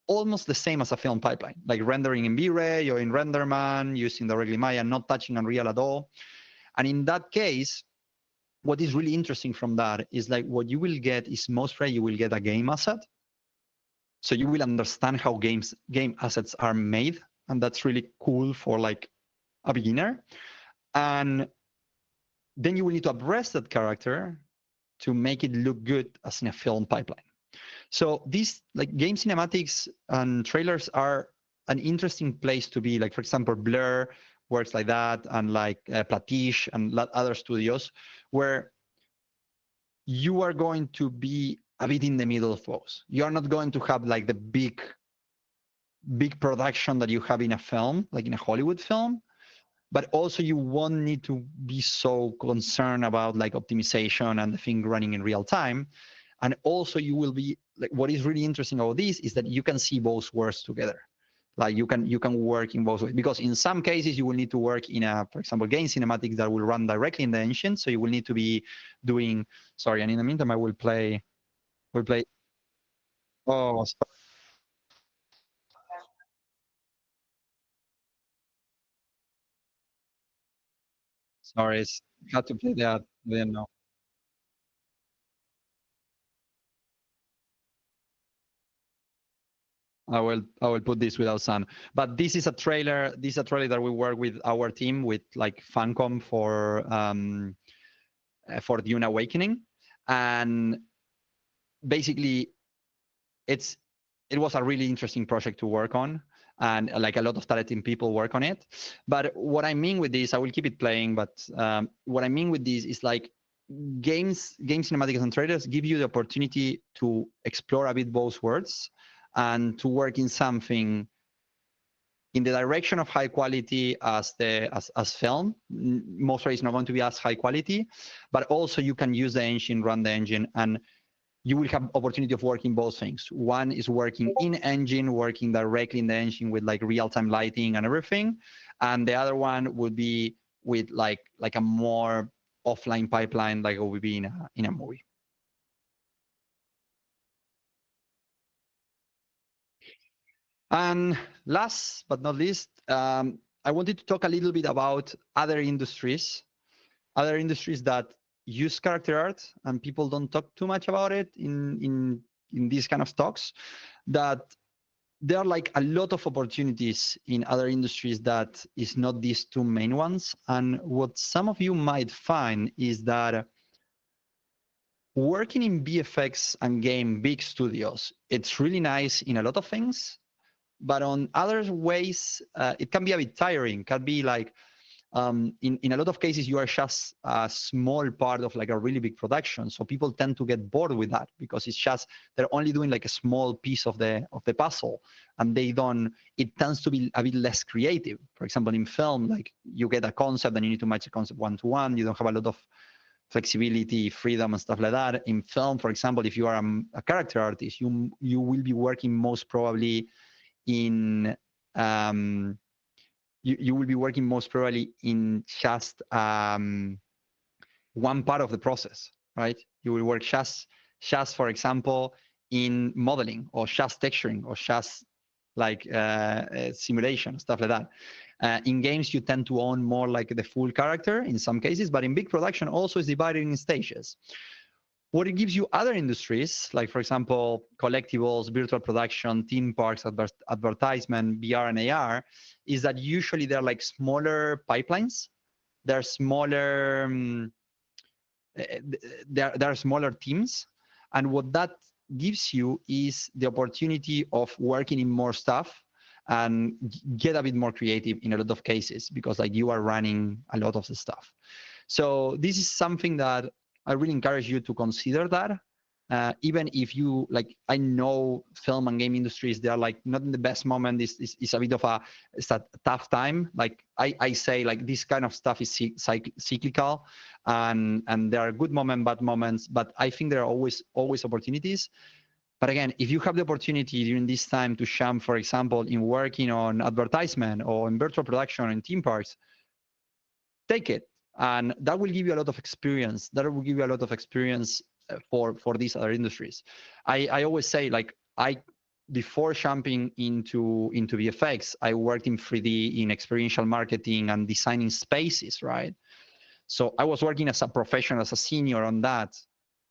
almost the same as a film pipeline, like rendering in V-Ray or in RenderMan, using directly Maya, not touching Unreal at all. And in that case, what is really interesting from that is like, what you will get is mostly you will get a game asset. So you will understand how game assets are made. And that's really cool for like a beginner. And then you will need to up-res that character to make it look good as in a film pipeline. So these like game cinematics and trailers are an interesting place to be. Like, for example, Blur works like that, and like Platiche and other studios, where you are going to be a bit in the middle of both. You are not going to have like the big production that you have in a film, like in a Hollywood film, but also you won't need to be so concerned about like optimization and the thing running in real time. And also you will be like, what is really interesting about this is that you can see both worlds together. Like you can work in both ways, because in some cases you will need to work in a, for example, game cinematics that will run directly in the engine. So you will need to be doing, sorry, and in the meantime I will play. Oh, sorry, had to play that. Then no, I will put this without sound. But this is a trailer. This is a trailer that we work with our team with like Funcom for Dune Awakening, and basically it's it was a really interesting project to work on, and like a lot of talented people work on it. But what I mean with this, I will keep it playing, but what I mean with this is like game cinematics and trailers give you the opportunity to explore a bit both worlds and to work in something in the direction of high quality as film. Most likely it's not going to be as high quality, but also you can use the engine, run the engine, and you will have opportunity of working both things. One is working in engine, working directly in the engine with like real-time lighting and everything, and the other one would be with like a more offline pipeline, like it would be in a movie. And last but not least, I wanted to talk a little bit about other industries that use character art, and people don't talk too much about it in these kind of talks. That there are like a lot of opportunities in other industries that is not these two main ones. And what some of you might find is that working in VFX and game big studios, it's really nice in a lot of things, but on other ways, it can be a bit tiring. Can be like in a lot of cases, you are just a small part of like a really big production. So people tend to get bored with that because it's just they're only doing like a small piece of the puzzle, and they don't. It tends to be a bit less creative. For example, in film, like you get a concept and you need to match the concept one to one. You don't have a lot of flexibility, freedom, and stuff like that. In film, for example, if you are a character artist, you will be working most probably in um, you will be working most probably in just one part of the process, right? You will work just for example, in modeling or just texturing or just like simulation, stuff like that. In games, you tend to own more like the full character in some cases, but in big production also is divided in stages. What it gives you other industries, like for example, collectibles, virtual production, theme parks, advertisement, VR and AR, is that usually they're like smaller pipelines. They're smaller, they're smaller teams. And what that gives you is the opportunity of working in more stuff and get a bit more creative in a lot of cases, because like you are running a lot of the stuff. So this is something that I really encourage you to consider that. Even if you like, I know film and game industries, they are like not in the best moment. It's a bit of it's a tough time. Like I say, like this kind of stuff is cyclical, and there are good moments, bad moments. But I think there are always opportunities. But again, if you have the opportunity during this time to jump, for example, in working on advertisement or in virtual production in theme parks, take it, and that will give you a lot of experience. That will give you a lot of experience for these other industries. I always say, like, I before jumping into VFX, I worked in 3D in experiential marketing and designing spaces, right? So I was working as a professional, as a senior on that,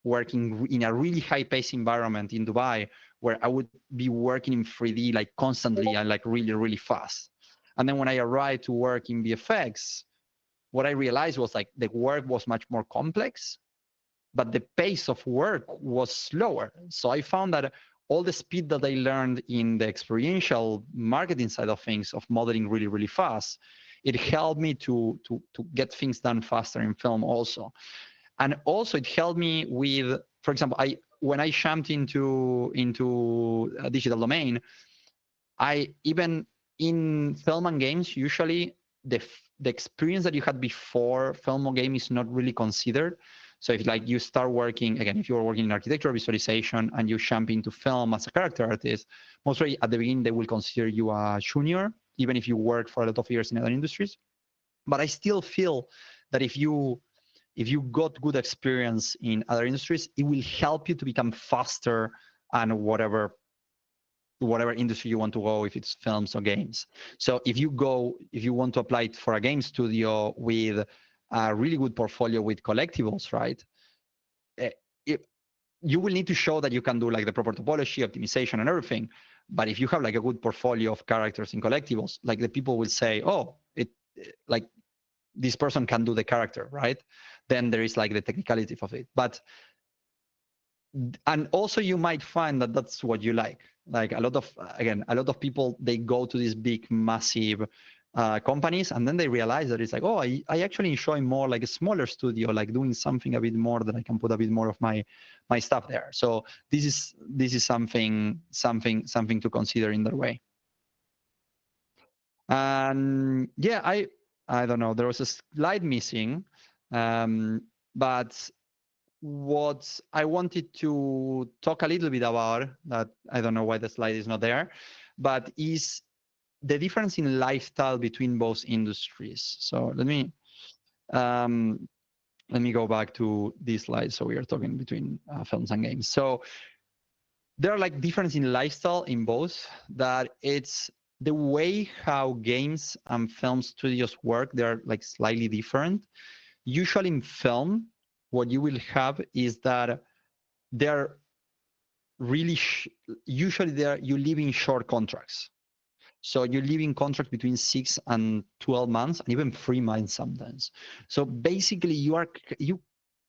working in a really high-paced environment in Dubai, where I would be working in 3D like constantly and like really, really fast. And then when I arrived to work in VFX, what I realized was like the work was much more complex, but the pace of work was slower. So I found that all the speed that I learned in the experiential marketing side of things, of modeling really, really fast, it helped me to get things done faster in film also. And also it helped me with, for example, when I jumped into a digital domain, I even in film and games, usually the experience that you had before film or game is not really considered. So if like you start working, again, if you're working in architecture visualization and you jump into film as a character artist, most likely at the beginning they will consider you a junior, even if you work for a lot of years in other industries. But I still feel that if you got good experience in other industries, it will help you to become faster and whatever industry you want to go, if it's films or games. So if you want to apply for a game studio with a really good portfolio with collectibles, right? You will need to show that you can do like the proper topology, optimization, and everything. But if you have like a good portfolio of characters in collectibles, like the people will say, oh, like this person can do the character, right? Then there is like the technicality of it. And also you might find that that's what you like. Like a lot of people, they go to these big, massive companies, and then they realize that it's like, oh, I actually enjoy more like a smaller studio, like doing something a bit more that I can put a bit more of my stuff there. So this is something to consider in that way. And yeah, I don't know, there was a slide missing, but what I wanted to talk a little bit about, that I don't know why the slide is not there, but is the difference in lifestyle between both industries. So let me go back to this slide. So we are talking between films and games. So there are like difference in lifestyle in both, that it's the way how games and film studios work. They're like slightly different. Usually in film, what you will have is that they're really usually you live in short contracts. So you live in contracts between 6 and 12 months, and even 3 months sometimes. So basically you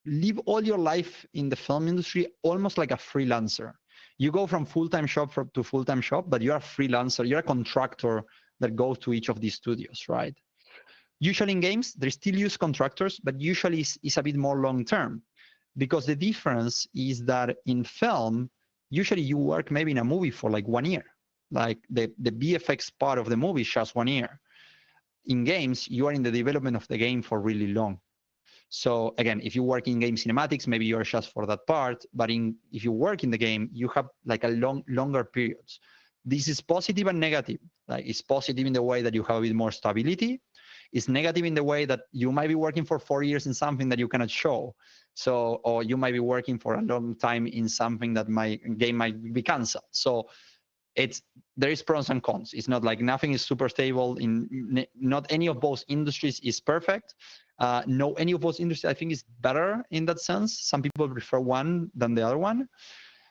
live all your life in the film industry almost like a freelancer. You go from full-time shop to full-time shop, but you're a freelancer, you're a contractor that goes to each of these studios, right? Usually in games, they still use contractors, but usually it's a bit more long-term, because the difference is that in film, usually you work maybe in a movie for like 1 year. Like the VFX part of the movie is just 1 year. In games, you are in the development of the game for really long. So again, if you work in game cinematics, maybe you're just for that part, but if you work in the game, you have like a longer periods. This is positive and negative. Like it's positive in the way that you have a bit more stability. It's negative in the way that you might be working for 4 years in something that you cannot show. So, or you might be working for a long time in something that game might be canceled. So there is pros and cons. It's not like nothing is super stable. Not any of both industries is perfect. No, any of those industries I think is better in that sense. Some people prefer one than the other one.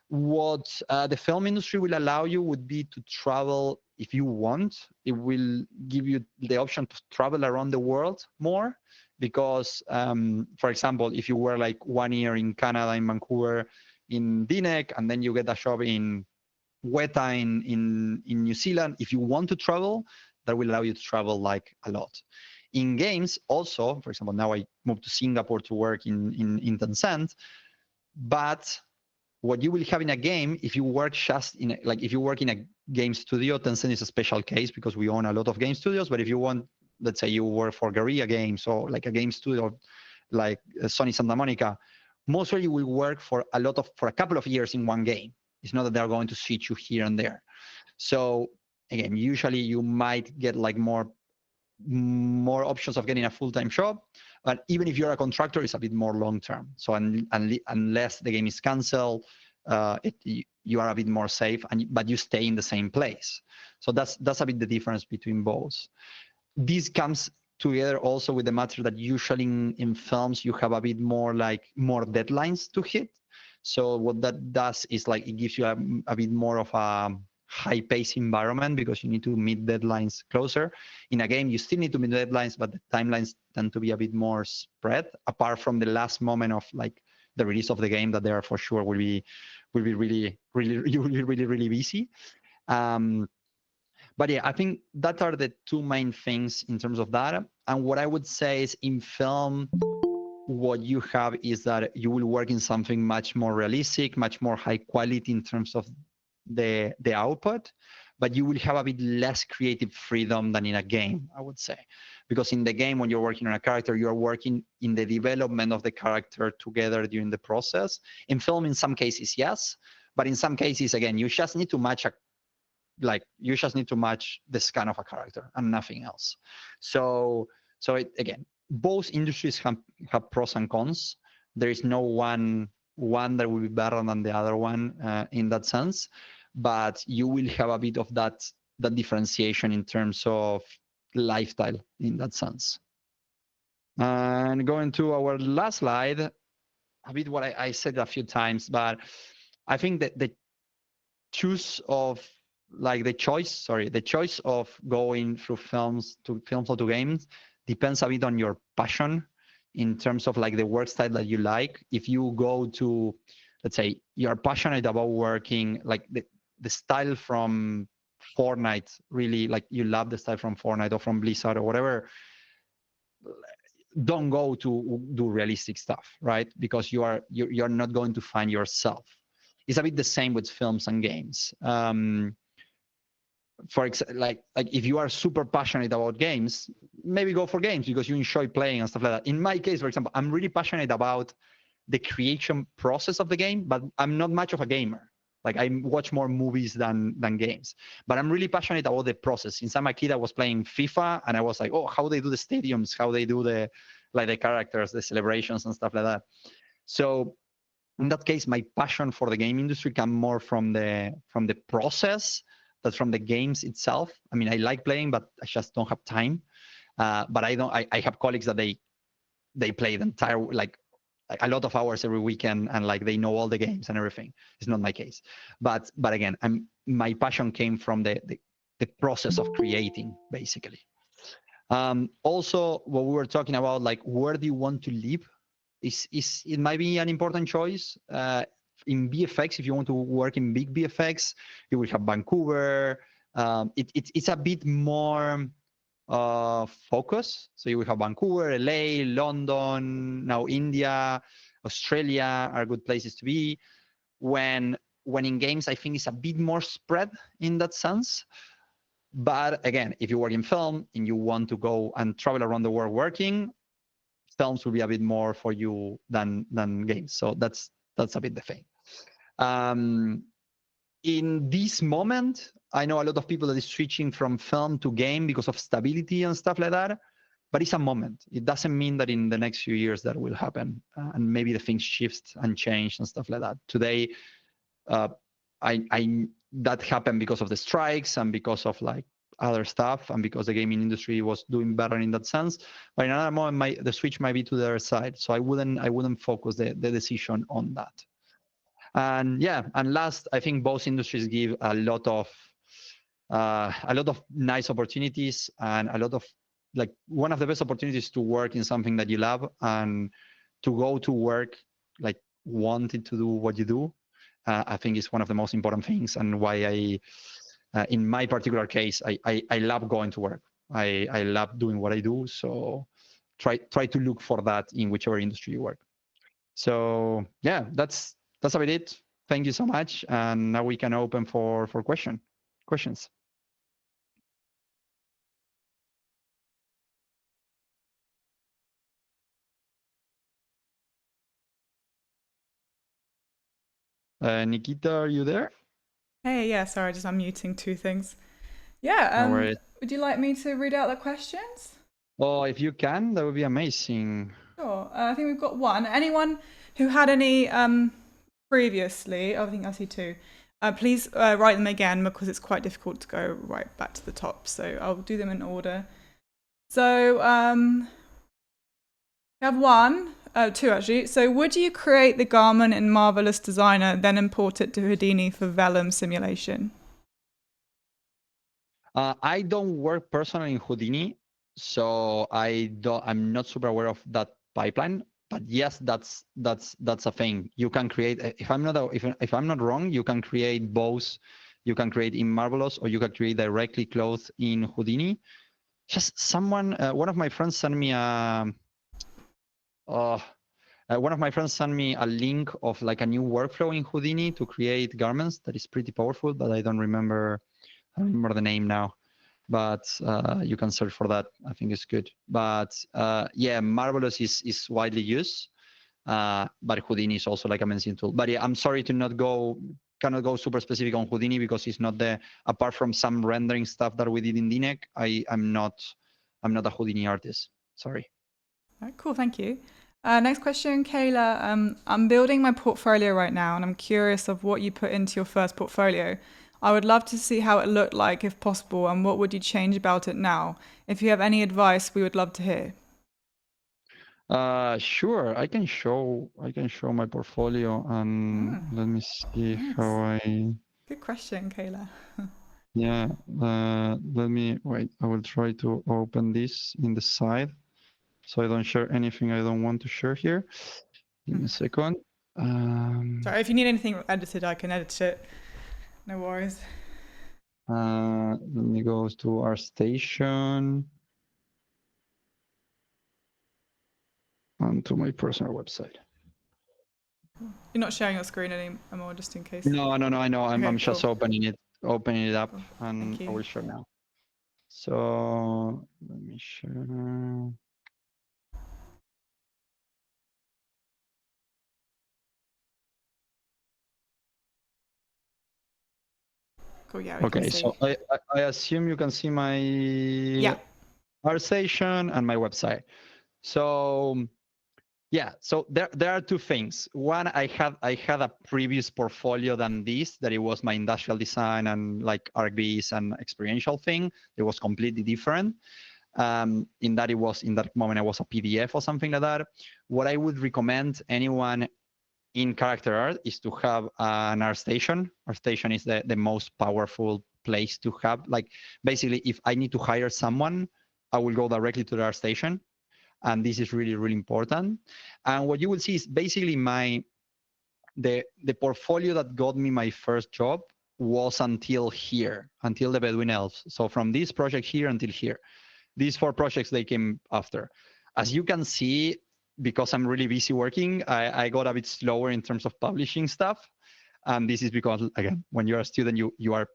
What the film industry will allow you would be to travel if you want. It will give you the option to travel around the world more, because for example, if you were like 1 year in Canada, in Vancouver, in DNEC, and then you get a job in Weta in New Zealand, if you want to travel, that will allow you to travel like a lot. In games also, for example, now I moved to Singapore to work in Tencent, but what you will have in a game, if you work just if you work in a game studio, Tencent is a special case because we own a lot of game studios. But if you want, let's say you work for Guerrilla Games or like a game studio like Sony Santa Monica, mostly you will work for a couple of years in one game. It's not that they're going to switch you here and there. So again, usually you might get like more options of getting a full-time job, but even if you're a contractor, it's a bit more long-term. So unless the game is canceled, you are a bit more safe, but you stay in the same place. So that's a bit the difference between both. This comes together also with the matter that usually in films you have a bit more deadlines to hit. So what that does is like it gives you a bit more of a high-paced environment because you need to meet deadlines closer. In a game, you still need to meet deadlines, but the timelines tend to be a bit more spread. Apart from the last moment of like the release of the game, that there for sure will be really busy. But yeah, I think that are the two main things in terms of that. And what I would say is in film, what you have is that you will work in something much more realistic, much more high quality in terms of the output, but you will have a bit less creative freedom than in a game, I would say, because in the game, when you're working on a character, you're working in the development of the character together during the process. In film, in some cases, yes, but in some cases, again, you just need to match you just need to match the scan of a character and nothing else. So again, both industries have pros and cons. There is no one that will be better than the other one in that sense, but you will have a bit of that differentiation in terms of lifestyle in that sense. And going to our last slide, a bit what I said a few times, but I think that the choice of going through films or to games depends a bit on your passion in terms of like the work style that you like. If you go to, let's say, you're passionate about working like the style from Fortnite, really like you love the style from Fortnite or from Blizzard or whatever, don't go to do realistic stuff, right? Because you're not going to find yourself. It's a bit the same with films and games. For example, like if you are super passionate about games, maybe go for games because you enjoy playing and stuff like that. In my case, for example, I'm really passionate about the creation process of the game, but I'm not much of a gamer. Like I watch more movies than games, but I'm really passionate about the process. Since I'm a kid, I was playing FIFA, and I was like, oh, how they do the stadiums, how they do the characters, the celebrations and stuff like that. So in that case, my passion for the game industry come more from the process than from the games itself. I mean, I like playing, but I just don't have time. But I have colleagues that they play the entire like a lot of hours every weekend, and like they know all the games and everything. It's not my case. But again, my passion came from the process of creating, basically. Also, what we were talking about, like where do you want to live? It might be an important choice. In VFX, if you want to work in big VFX, you will have Vancouver. It's a bit more focus. So you will have Vancouver, LA, London, now India, Australia are good places to be. When in games, I think it's a bit more spread in that sense. But again, if you work in film and you want to go and travel around the world working, films will be a bit more for you than games. So that's a bit the thing. In this moment, I know a lot of people that is switching from film to game because of stability and stuff like that. But it's a moment. It doesn't mean that in the next few years that will happen, and maybe the things shift and change and stuff like that. Today, that happened because of the strikes and because of like other stuff, and because the gaming industry was doing better in that sense. But in another moment, the switch might be to the other side. So I wouldn't focus the decision on that. And yeah, and last, I think both industries give a lot of nice opportunities, and a lot of like one of the best opportunities to work in something that you love and to go to work like wanting to do what you do. I think is one of the most important things, and why in my particular case, I love going to work. I love doing what I do. So try to look for that in whichever industry you work. So yeah, that's about it. Thank you so much. And now we can open for questions. Nikita, are you there? Hey, yeah, sorry, just unmuting two things. Yeah, No worries. would you like me to read out the questions? Oh, if you can, that would be amazing. Sure. I think we've got one. Anyone who had any previously, I think I see two. Please write them again because it's quite difficult to go right back to the top. So I'll do them in order. So we have one, two actually. So would you create the garment in Marvelous Designer, then import it to Houdini for vellum simulation? I don't work personally in Houdini, so I'm not super aware of that pipeline. But yes, that's a thing. You can create. If I'm not wrong, you can create both. You can create in Marvelous, or you can create directly clothes in Houdini. Just someone, one of my friends sent me one of my friends sent me a link of like a new workflow in Houdini to create garments that is pretty powerful, but I don't remember the name now. but you can search for that. I think it's good. But yeah, Marvelous is widely used, but Houdini is also like a mentioned tool. But yeah, I'm sorry to cannot go super specific on Houdini because it's not apart from some rendering stuff that we did in DNEG, I'm not a Houdini artist. Sorry. All right, cool, thank you. Next question, Kayla. I'm building my portfolio right now, and I'm curious of what you put into your first portfolio. I would love to see how it looked like, if possible, and what would you change about it now? If you have any advice, we would love to hear. Sure. I can show my portfolio, and let me see nice. how I. Good question, Kayla. Yeah. Let me wait. I will try to open this in the side, so I don't share anything I don't want to share here. Give me a second. Sorry, if you need anything edited, I can edit it. No worries. Let me go to our station and to my personal website. You're not sharing your screen anymore, just in case. No. I know. I'm Okay, just cool. opening it up, Cool. and Thank I you. will share now. So let me share. Cool, yeah, we Okay, can see. so I assume you can see my art station and my website. So yeah, so there are two things. One, I had a previous portfolio than this, that it was my industrial design and like archviz and experiential thing. It was completely different. In that moment I was a PDF or something like that. What I would recommend anyone in character art is to have an art station. Art station is the most powerful place to have. Like basically, if I need to hire someone, I will go directly to the art station, and this is really, really important. And what you will see is basically the portfolio that got me my first job was until here, until the Bedouin Elves. So from this project here until here. These 4 projects, they came after. As you can see, because I'm really busy working, I got a bit slower in terms of publishing stuff. And this is because, again, when you're a student, you are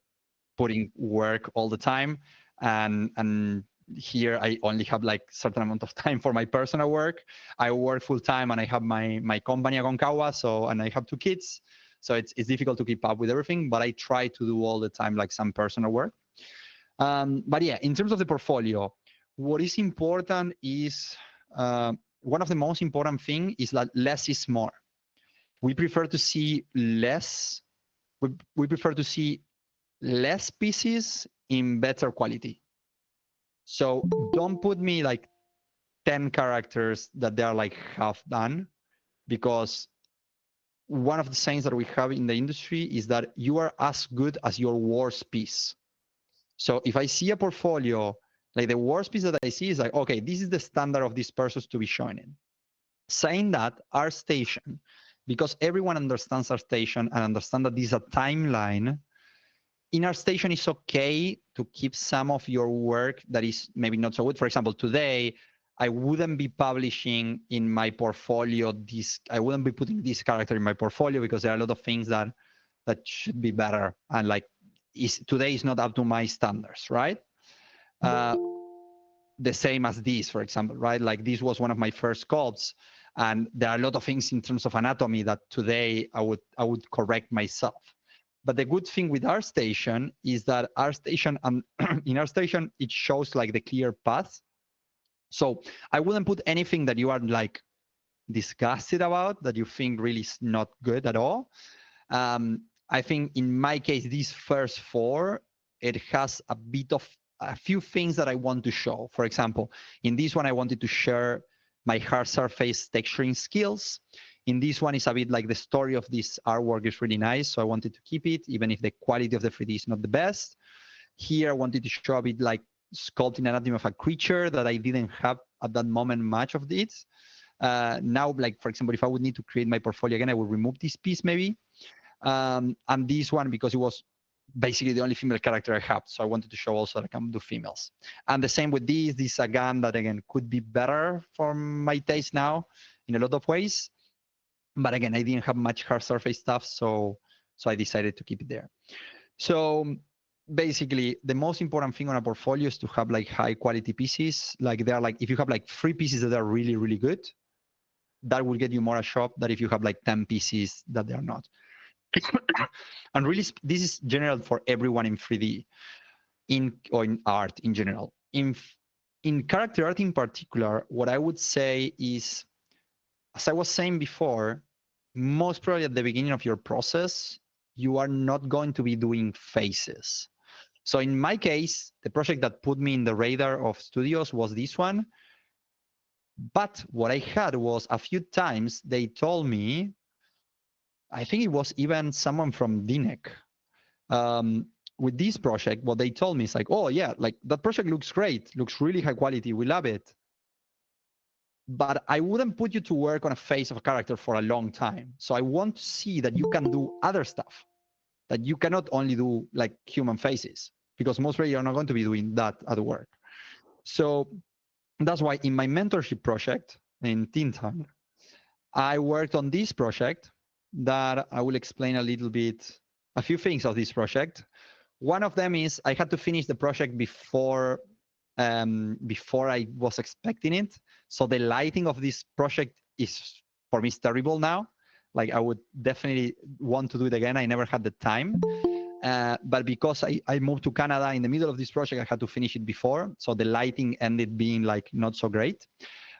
putting work all the time. And here I only have like certain amount of time for my personal work. I work full time and I have my company Aconcagua, and I have 2 kids. So it's difficult to keep up with everything, but I try to do all the time like some personal work. But yeah, in terms of the portfolio, what is important is one of the most important thing is that less is more. We prefer to see less. We prefer to see less pieces in better quality. So don't put me like 10 characters that they are like half done, because one of the sayings that we have in the industry is that you are as good as your worst piece. So if I see a portfolio, like the worst piece that I see is like, okay, this is the standard of this person to be shown in. Saying that, our station, because everyone understands our station and understand that this is a timeline, in our station it's okay to keep some of your work that is maybe not so good. For example, today, I wouldn't be publishing in my portfolio I wouldn't be putting this character in my portfolio because there are a lot of things that should be better. And like, today is not up to my standards, right? The same as this, for example, right? Like this was one of my first sculpts, and there are a lot of things in terms of anatomy that today I would correct myself. But the good thing with ArtStation is that ArtStation, in ArtStation, it shows like the clear path. So I wouldn't put anything that you are like disgusted about, that you think really is not good at all. I think in my case, these first 4, it has a few things that I want to show. For example, in this one, I wanted to share my hard surface texturing skills. In this one, it's a bit like the story of this artwork is really nice, so I wanted to keep it, even if the quality of the 3D is not the best. Here, I wanted to show a bit like sculpting anatomy of a creature that I didn't have at that moment much of it. Now, like, for example, if I would need to create my portfolio again, I would remove this piece maybe. And this one, because it was basically the only female character I have, so I wanted to show also that I can do females. And the same with this is a gun that, again, could be better for my taste now in a lot of ways. But again, I didn't have much hard surface stuff, so I decided to keep it there. So basically the most important thing on a portfolio is to have like high quality pieces. Like they're like, if you have like 3 pieces that are really, really good, that will get you more a shop than if you have like 10 pieces that they are not. And really, this is general for everyone in 3D, or in art in general. In character art in particular, what I would say is, as I was saying before, most probably at the beginning of your process, you are not going to be doing faces. So in my case, the project that put me in the radar of studios was this one. But what I had was a few times they told me, I think it was even someone from DNEC, with this project, what they told me is like, oh yeah, like that project looks great, looks really high quality, we love it. But I wouldn't put you to work on a face of a character for a long time. So I want to see that you can do other stuff, that you cannot only do like human faces, because most likely you're not going to be doing that at work. So that's why in my mentorship project in Teen Time, I worked on this project that I will explain a little bit, a few things of this project. One of them is I had to finish the project before I was expecting it. So the lighting of this project is, for me, is terrible now. Like I would definitely want to do it again. I never had the time. But because I moved to Canada in the middle of this project, I had to finish it before. So the lighting ended being like not so great.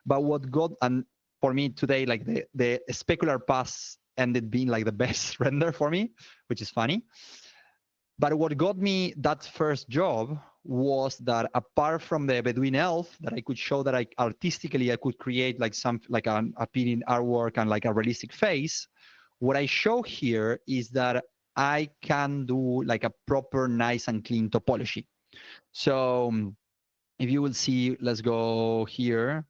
But what got, and for me today, like the specular pass ended being like the best render for me, which is funny. But what got me that first job was that apart from the Bedouin elf, that I could show that I artistically I could create like some like an appealing artwork and like a realistic face. What I show here is that I can do like a proper nice and clean topology. So if you will see, let's go here.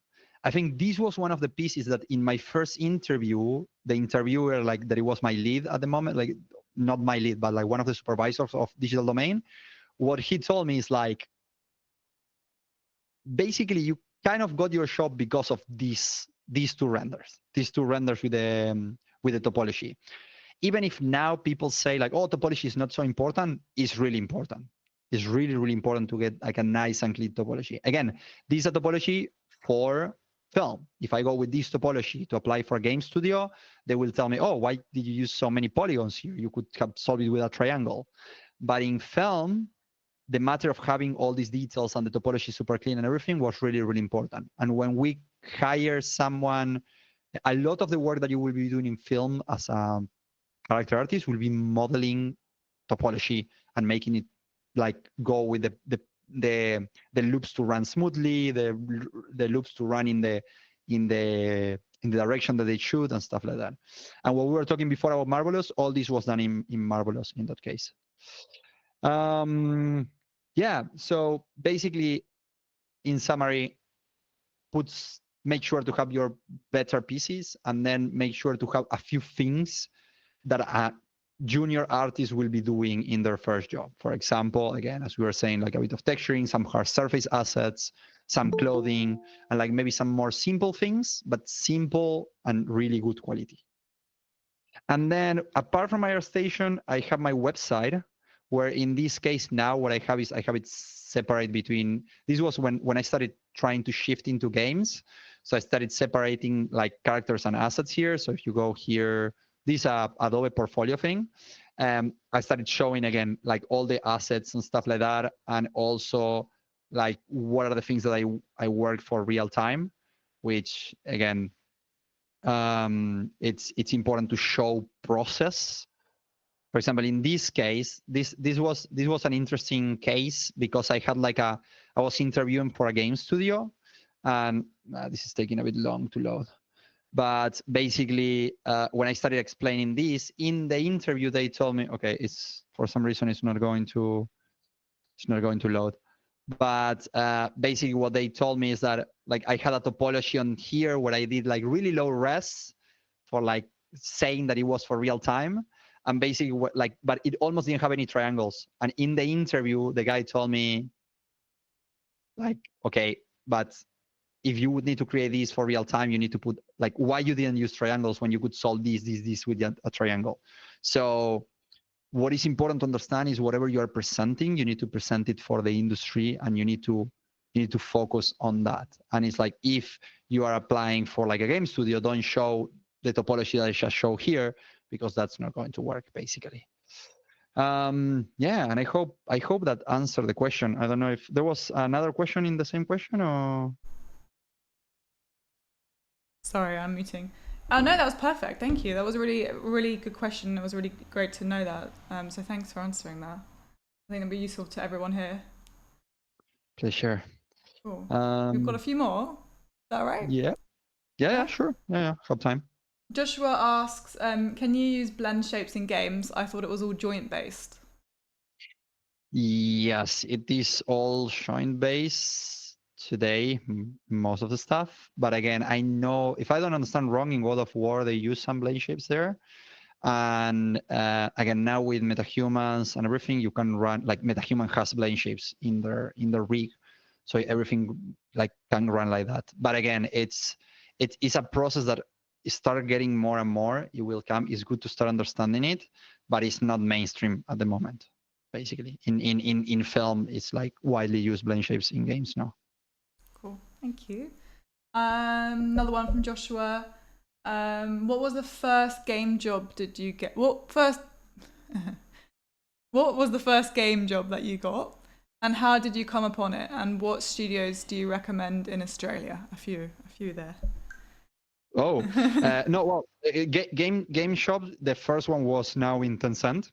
I think this was one of the pieces that in my first interview, the interviewer, like that it was my lead at the moment, like not my lead, but like one of the supervisors of Digital Domain, what he told me is like, basically you kind of got your shop because of these two renders with the topology. Even if now people say like, oh, topology is not so important, it's really important. It's really, really important to get like a nice and clean topology. Again, this is a topology for film. If I go with this topology to apply for a game studio, they will tell me, oh, why did you use so many polygons here? You could have solved it with a triangle. But in film, the matter of having all these details and the topology super clean and everything was really, really important. And when we hire someone, a lot of the work that you will be doing in film as a character artist will be modeling topology and making it like go with the loops to run smoothly, the loops to run in the direction that they should and stuff like that. And what we were talking before about Marvelous, all this was done in Marvelous in that case. Yeah, so basically, in summary, make sure to have your better pieces, and then make sure to have a few things that a junior artist will be doing in their first job. For example, again, as we were saying, like a bit of texturing, some hard surface assets, some clothing, and like maybe some more simple things, but simple and really good quality. And then apart from my station, I have my website, where in this case now what I have is I have it separate between, this was when I started trying to shift into games. So I started separating like characters and assets here. So if you go here, this is a Adobe portfolio thing. I started showing again like all the assets and stuff like that, and also like what are the things that I worked for real time, which again, it's important to show process. For example, in this case, this was an interesting case because I had like I was interviewing for a game studio, and this is taking a bit long to load. But basically, when I started explaining this in the interview, they told me, okay, it's for some reason it's not going to load. But basically, what they told me is that like I had a topology on here where I did like really low res for like saying that it was for real time. And basically, but it almost didn't have any triangles. And in the interview, the guy told me, like, okay, but if you would need to create these for real time, you need to put like why you didn't use triangles when you could solve this with a triangle. So what is important to understand is whatever you are presenting, you need to present it for the industry, and you need to focus on that. And it's like, if you are applying for like a game studio, don't show the topology that I just show here, because that's not going to work, basically. Yeah, and I hope that answered the question. I don't know if there was another question in the same question, or. Sorry, I'm muting. Oh no, that was perfect. Thank you. That was a really good question. It was really great to know that. So thanks for answering that. I think it'll be useful to everyone here. Pleasure. Cool. We've got a few more. Is that right? Yeah, sure. Yeah, have time. Joshua asks, can you use blend shapes in games? I thought it was all joint based. Yes, it is all joint based today, most of the stuff. But again, I know, if I don't understand wrong, in God of War they use some blade shapes there. And again, now with metahumans and everything, you can run, like, metahuman has blade shapes in their rig, so everything like can run like that. But again, it's a process that start getting more and more. It will come. It's good to start understanding it, but it's not mainstream at the moment. Basically, in film, it's like widely used blend shapes in games now. Cool, thank you. Another one from Joshua. What was the first game job did you get? What was the first game job that you got, and how did you come upon it? And what studios do you recommend in Australia? A few there. Oh, no, well, game shop. The first one was now in Tencent.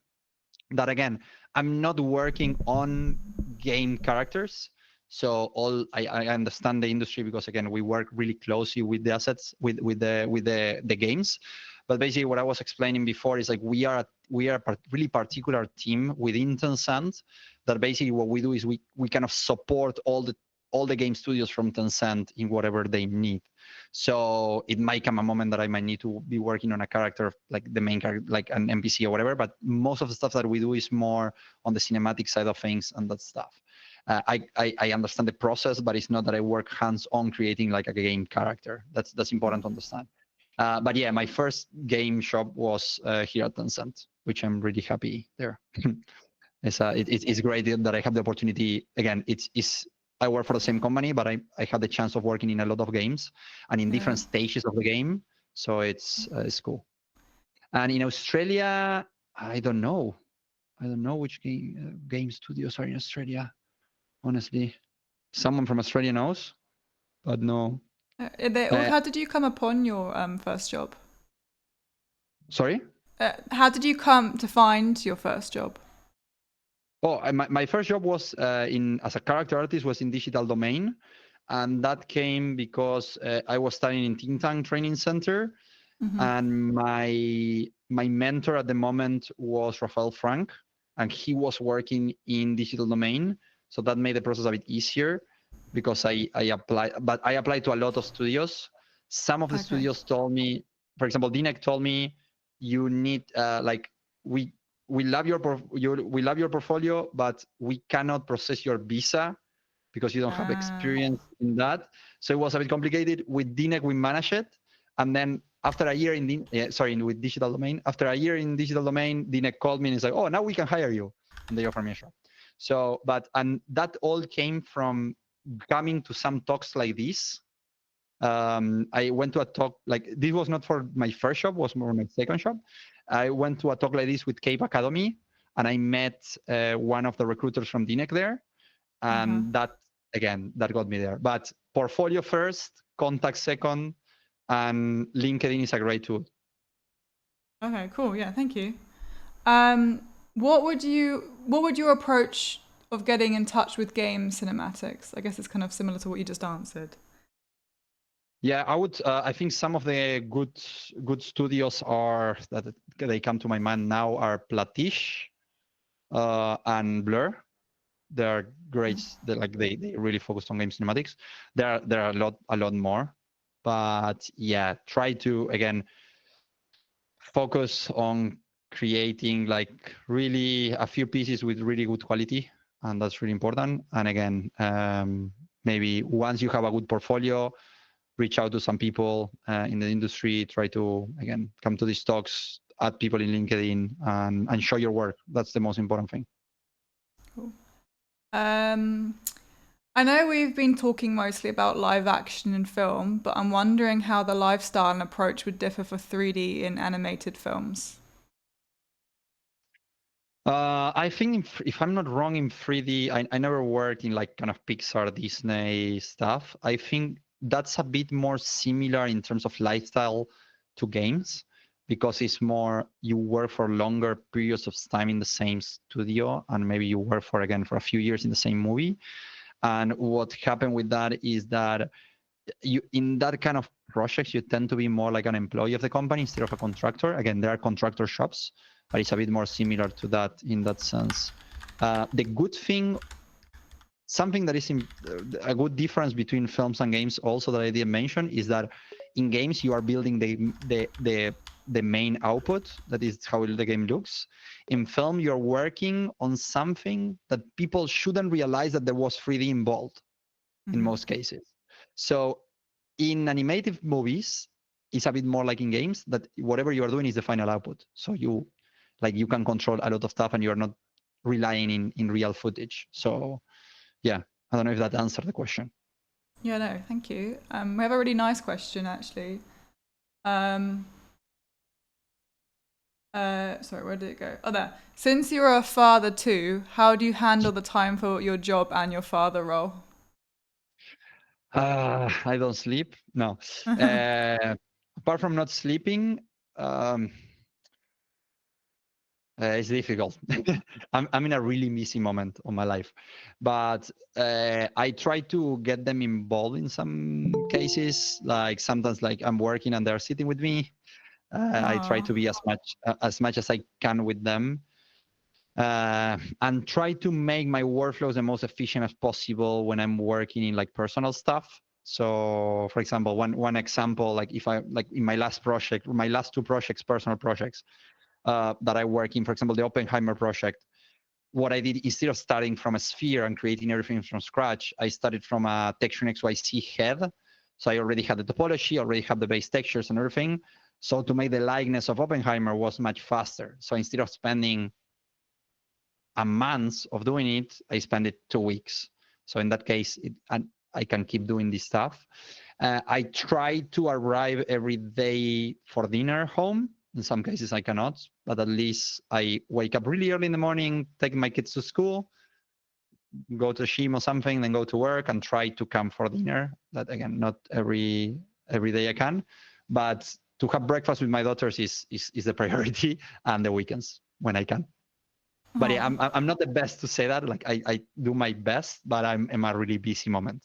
That again, I'm not working on game characters, so I understand the industry, because again, we work really closely with the assets, with the games. But basically, what I was explaining before is like, we are a really particular team within Tencent, that basically what we do is we kind of support all the game studios from Tencent in whatever they need. So it might come a moment that I might need to be working on a character, like the main character, like an NPC or whatever. But most of the stuff that we do is more on the cinematic side of things and that stuff. I understand the process, but it's not that I work hands-on creating like a game character. That's important to understand. But yeah, my first game shop was here at Tencent, which I'm really happy there. It's great that I have the opportunity. Again, I work for the same company, but I had the chance of working in a lot of games and in different stages of the game. So it's cool. And in Australia, I don't know which game studios are in Australia. Honestly, someone from Australia knows, but no. How did you come upon your first job? Sorry? How did you come to find your first job? Oh, my first job was as a character artist, was in Digital Domain, and that came because I was studying in Think Tank Training Center, and my mentor at the moment was Rafael Frank, and he was working in Digital Domain, so that made the process a bit easier, because I applied to a lot of studios. Some of the studios told me, for example, DNEC told me, you need we love your portfolio, but we cannot process your visa because you don't have experience in that. So it was a bit complicated. With DNEC, we managed it, and then after a year with Digital Domain, after a year in Digital Domain, DNEC called me and said, "Oh, now we can hire you," and they offered me a job. So, and that all came from coming to some talks like this. I went to a talk, like, this was not for my first shop, was more my second shop. I went to a talk like this with Cape Academy, and I met one of the recruiters from DNEC there, and that got me there. But portfolio first, contact second, and LinkedIn is a great tool. Okay, cool. Yeah, thank you. What would your approach of getting in touch with game cinematics? I guess it's kind of similar to what you just answered. Yeah, I would. I think some of the good studios that they come to my mind now are Platish and Blur. They're great. They really focused on game cinematics. There are a lot more, but yeah, try to again focus on creating like really a few pieces with really good quality, and that's really important. And again, maybe once you have a good portfolio, reach out to some people in the industry, try to again come to these talks, add people in LinkedIn and show your work. That's the most important thing. Cool. I know we've been talking mostly about live action and film, but I'm wondering how the lifestyle and approach would differ for 3D in animated films. I think if I'm not wrong, in 3D, I never worked in like kind of Pixar, Disney stuff. I think that's a bit more similar in terms of lifestyle to games, because it's more you work for longer periods of time in the same studio, and maybe you work for a few years in the same movie. And what happened with that is that you, in that kind of projects, you tend to be more like an employee of the company instead of a contractor. Again, there are contractor shops, but it's a bit more similar to that in that sense. The good thing, something that is a good difference between films and games also that I didn't mention, is that in games you are building the main output, that is how the game looks. In film, you're working on something that people shouldn't realize that there was 3D involved in most cases. So in animated movies, it's a bit more like in games, that whatever you are doing is the final output. So you can control a lot of stuff and you're not relying in real footage. So yeah, I don't know if that answered the question. Yeah, no, thank you. We have a really nice question, actually. Sorry, where did it go? Oh, there. Since you're a father too, how do you handle the time for your job and your father role? I don't sleep. No. Apart from not sleeping, it's difficult. I'm in a really messy moment of my life, but I try to get them involved in some cases. Like sometimes, like I'm working and they're sitting with me. I try to be as much as I can with them, and try to make my workflows the most efficient as possible when I'm working in like personal stuff. So, for example, one example, like if I like in my last project, my last two projects, personal projects that I work in, for example, the Oppenheimer project, what I did, instead of starting from a sphere and creating everything from scratch, I started from a texture XYZ head. So I already had the topology, already had the base textures and everything. So to make the likeness of Oppenheimer was much faster. So instead of spending a month of doing it, I spent it 2 weeks. So in that case, I can keep doing this stuff. I try to arrive every day for dinner home. In some cases I cannot, but at least I wake up really early in the morning, take my kids to school, go to gym or something, then go to work and try to come for dinner. That again, not every day I can, but to have breakfast with my daughters is the priority, and the weekends when I can. But yeah, I'm not the best to say that. Like I do my best, but I'm in a really busy moment.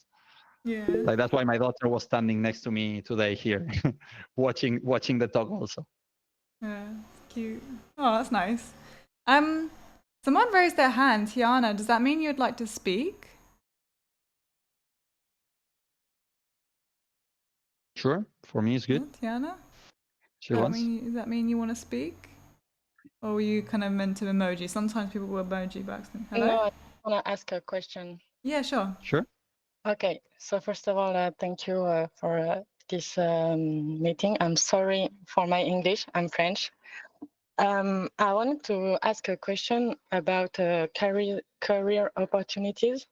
Yeah. Like that's why my daughter was standing next to me today here, watching the talk also. Yeah, cute. Oh, that's nice. Someone raised their hand. Tiana, does that mean you'd like to speak? Sure, for me it's good. Yeah, Tiana? She wants. Does that mean you want to speak? Or were you kind of meant to emoji? Sometimes people will emoji back. Hello? No, I want to ask a question. Yeah, sure. Sure. Okay, so first of all, thank you for this meeting. I'm sorry for my English, I'm French. I wanted to ask a question about career opportunities.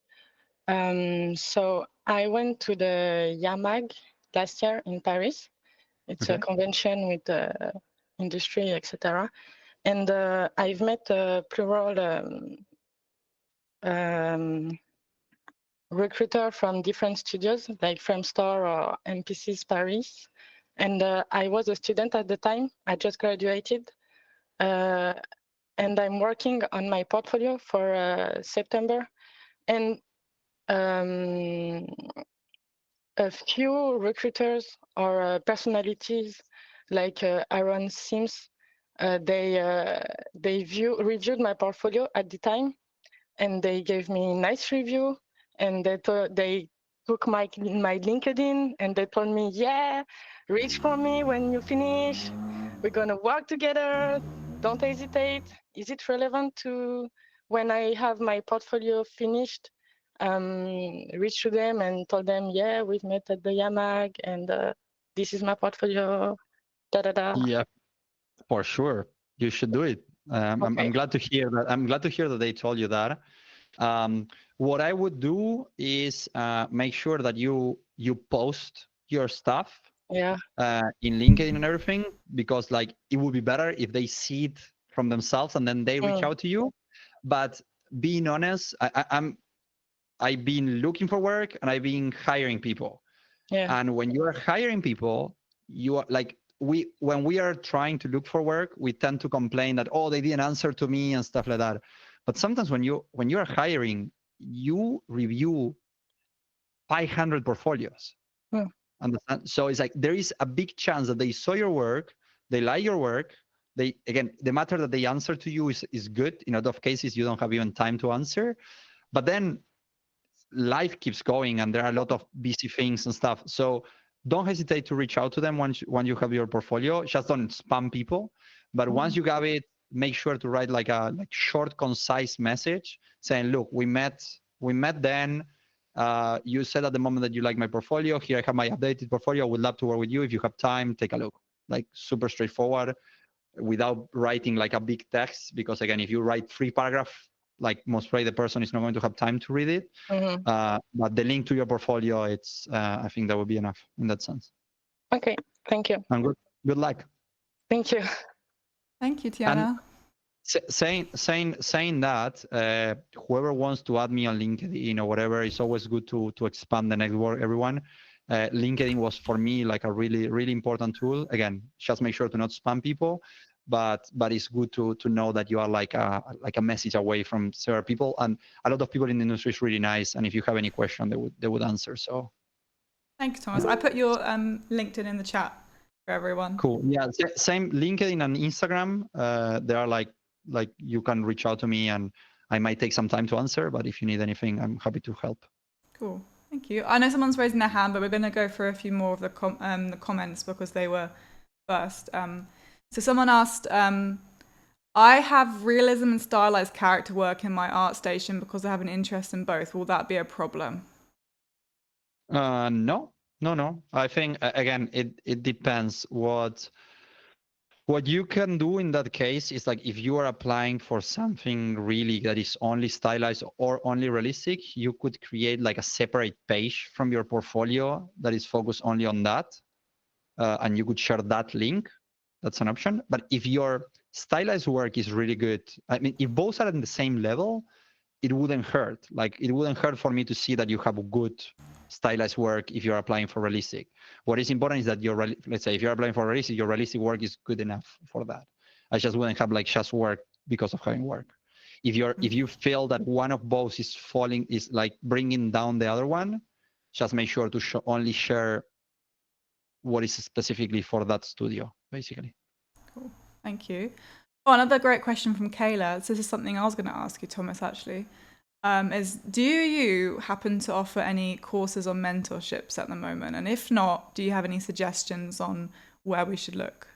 So I went to the YAMAG last year in Paris. It's a convention with industry, etc. And I've met plural recruiter from different studios like Framestore or MPC's Paris. And I was a student at the time. I just graduated. And I'm working on my portfolio for September. And a few recruiters or personalities like Aaron Sims, they reviewed my portfolio at the time, and they gave me a nice review, and they took my LinkedIn and they told me, yeah, reach for me when you finish. We're gonna work together. Don't hesitate. Is it relevant to when I have my portfolio finished? Reach to them and told them, yeah, we've met at the YAMAG and this is my portfolio. Da da da. Yeah, for sure. You should do it. Okay. I'm glad to hear that. I'm glad to hear that they told you that. What I would do is make sure that you post your stuff Yeah. in LinkedIn and everything, because like it would be better if they see it from themselves and then they reach Mm. out to you. But being honest, I've been looking for work and I've been hiring people. Yeah. And when you are hiring people, you are like when we are trying to look for work, we tend to complain that, oh, they didn't answer to me and stuff like that. But sometimes when you are hiring, you review 500 portfolios. Mm. Understand? So it's like there is a big chance that they saw your work, they like your work. They, again, the matter that they answer to you is good. In a lot of cases, you don't have even time to answer. But then life keeps going and there are a lot of busy things and stuff. So don't hesitate to reach out to them once you have your portfolio. Just don't spam people. But once you have it, make sure to write like a short, concise message saying, look, we met then. You said at the moment that you like my portfolio. Here I have my updated portfolio. I would love to work with you. If you have time, take a look. Like super straightforward without writing like a big text. Because again, if you write 3 paragraphs, like most probably the person is not going to have time to read it. Mm-hmm. But the link to your portfolio, it's I think that would be enough in that sense. Okay. Thank you. And good luck. Thank you. Thank you, Tiana. Saying that, whoever wants to add me on LinkedIn or whatever, it's always good to expand the network. Everyone, LinkedIn was for me like a really important tool. Again, just make sure to not spam people, but it's good to know that you are like a message away from several people, and a lot of people in the industry is really nice. And if you have any question, they would answer. So Thank you, Thomas. I put your LinkedIn in the chat for everyone. cool. Yeah, same LinkedIn and Instagram. They are like you can reach out to me and I might take some time to answer, but if you need anything, I'm happy to help. Cool. Thank you. I know someone's raising their hand, but we're going to go for a few more of the comments because they were first. So someone asked, I have realism and stylized character work in my ArtStation because I have an interest in both. Will that be a problem? No. I think again, it depends. What you can do in that case is like if you are applying for something really that is only stylized or only realistic, you could create like a separate page from your portfolio that is focused only on that, and you could share that link. That's an option. But if your stylized work is really good, I mean, if both are at the same level, it wouldn't hurt. Like it wouldn't hurt for me to see that you have good stylized work if you're applying for realistic. What is important is that let's say if you're applying for realistic, your realistic work is good enough for that. I just wouldn't have like just work because of having work. If you feel that one of both is like bringing down the other one, just make sure to only share what is specifically for that studio, basically. Cool. Thank you. Oh, another great question from Kayla. So this is something I was going to ask you, Thomas, actually. Is do you happen to offer any courses or mentorships at the moment? And if not, do you have any suggestions on where we should look?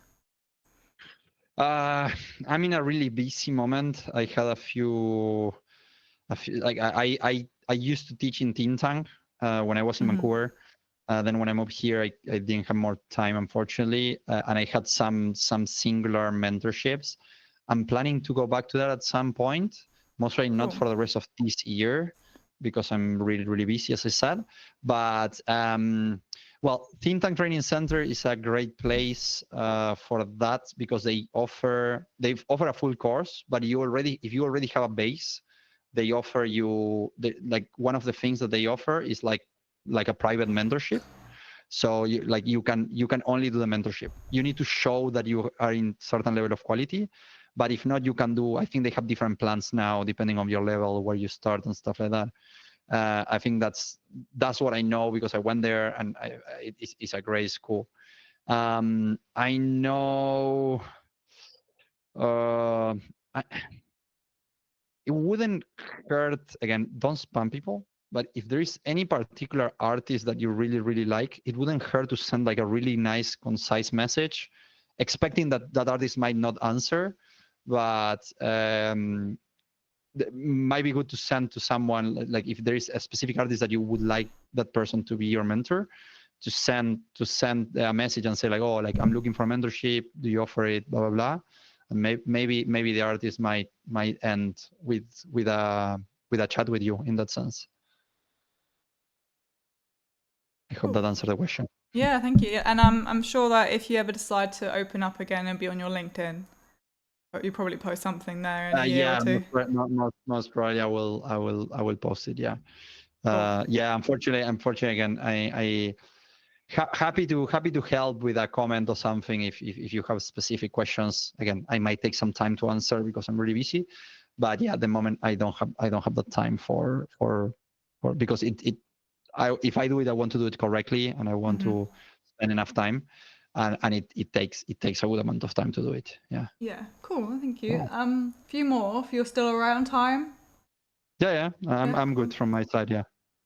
I'm in a really busy moment. I had a few like I used to teach in Think Tank when I was in Vancouver. Then when I moved here, I didn't have more time, unfortunately, and I had some singular mentorships. I'm planning to go back to that at some point. Mostly not for the rest of this year because I'm really busy, as I said. But well, Think Tank Training Center is a great place for that because they offer a full course, but if you already have a base, they offer you like one of the things that they offer is like a private mentorship. So you can only do the mentorship. You need to show that you are in certain level of quality. But if not, you can do, I think they have different plans now, depending on your level, where you start and stuff like that. I think that's what I know because I went there and it's a great school. I know it wouldn't hurt, again, don't spam people. But if there is any particular artist that you really like, it wouldn't hurt to send like a really nice, concise message, expecting that artist might not answer. But might be good to send to someone, like if there is a specific artist that you would like that person to be your mentor, to send a message and say like, oh, like I'm looking for a mentorship. Do you offer it? Blah blah blah. And maybe the artist might end with a chat with you in that sense. I hope that answered the question. Yeah, thank you. And I'm sure that if you ever decide to open up again and be on your LinkedIn, you probably post something there in a year or two. Most probably I will post it. Yeah. Cool. Yeah. Unfortunately, again, I happy to help with a comment or something if you have specific questions. Again, I might take some time to answer because I'm really busy. But yeah, at the moment I don't have the time for because if I do it, I want to do it correctly and I want to spend enough time. And it takes a good amount of time to do it. Yeah. Yeah, cool. Thank you. Wow. Few more if you're still around time. Yeah. I'm cool. good from my side. Yeah.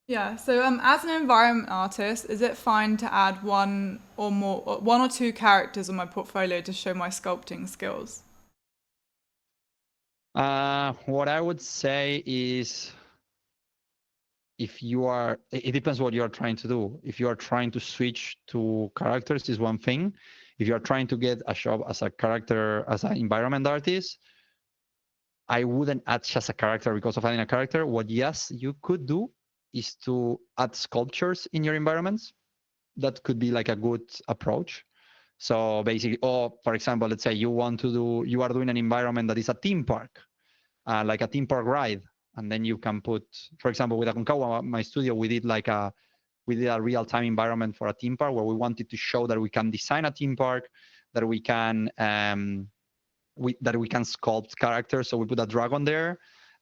Yeah. So as an environment artist, is it fine to add one or two characters on my portfolio to show my sculpting skills? What I would say is, it depends what you are trying to do. If you are trying to switch to characters is one thing. If you are trying to get a job as an environment artist, I wouldn't add just a character because of adding a character. What yes, you could do is to add sculptures in your environments. That could be like a good approach. So basically, or for example, let's say you are doing an environment that is a theme park, like a theme park ride. And then you can put, for example, with Aconcagua, my studio, we did a real-time environment for a theme park where we wanted to show that we can design a theme park, that we can sculpt characters. So we put a dragon there,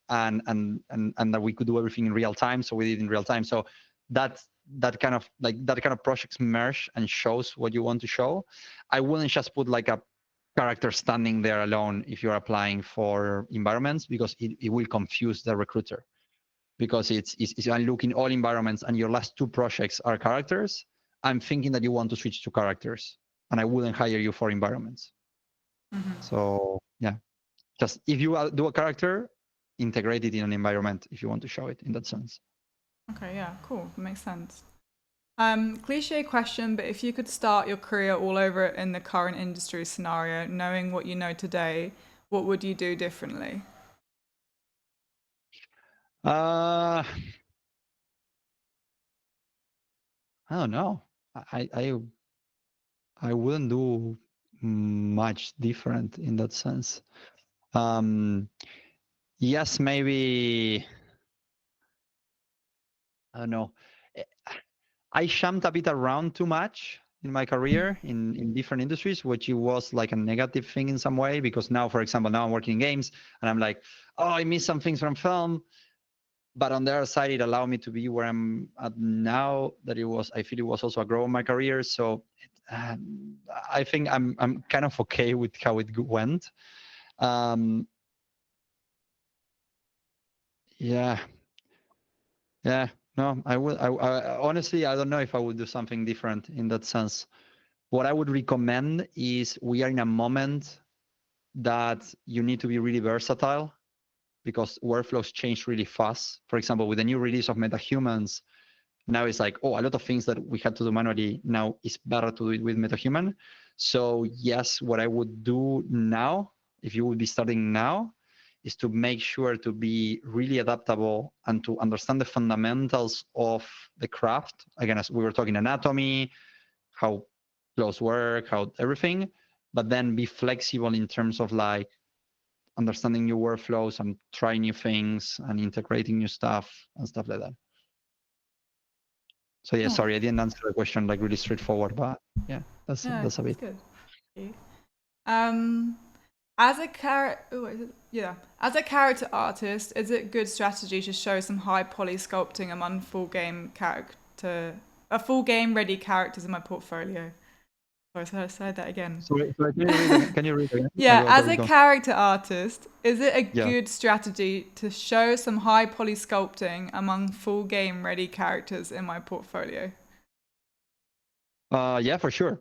and that we could do everything in real time. So we did in real time. So that kind of projects merge and shows what you want to show. I wouldn't just put like a character standing there alone if you're applying for environments, because it will confuse the recruiter. Because it's I'm looking all environments and your last two projects are characters, I'm thinking that you want to switch to characters, and I wouldn't hire you for environments. So yeah, just if you do a character, integrate it in an environment if you want to show it in that sense. Okay, yeah, cool. Makes sense. Cliche question, but if you could start your career all over in the current industry scenario, knowing what you know today, what would you do differently? I don't know. I wouldn't do much different in that sense. Yes, maybe, I don't know. I jumped a bit around too much in my career in different industries, which it was like a negative thing in some way, because now, for example, now I'm working in games and I'm like, oh, I missed some things from film. But on the other side, it allowed me to be where I'm at now, that I feel it was also a growth in my career. So I think I'm kind of okay with how it went. Yeah. No, I honestly, I don't know if I would do something different in that sense. What I would recommend is, we are in a moment that you need to be really versatile, because workflows change really fast. For example, with the new release of MetaHumans, now it's like, oh, a lot of things that we had to do manually, now it's better to do it with MetaHuman. So yes, what I would do now, if you would be starting now, is to make sure to be really adaptable and to understand the fundamentals of the craft. Again, as we were talking, anatomy, how clothes work, how everything, but then be flexible in terms of like understanding new workflows and trying new things and integrating new stuff and stuff like that. So yeah, sorry, I didn't answer the question like really straightforward, but yeah, that's a bit. That's good. As a character artist, is it good strategy to show some high poly sculpting among full game ready characters in my portfolio? Sorry, so I said that again. Sorry, can you read again? Yeah, as a character artist, is it a good strategy to show some high poly sculpting among full game ready characters in my portfolio? Yeah, for sure.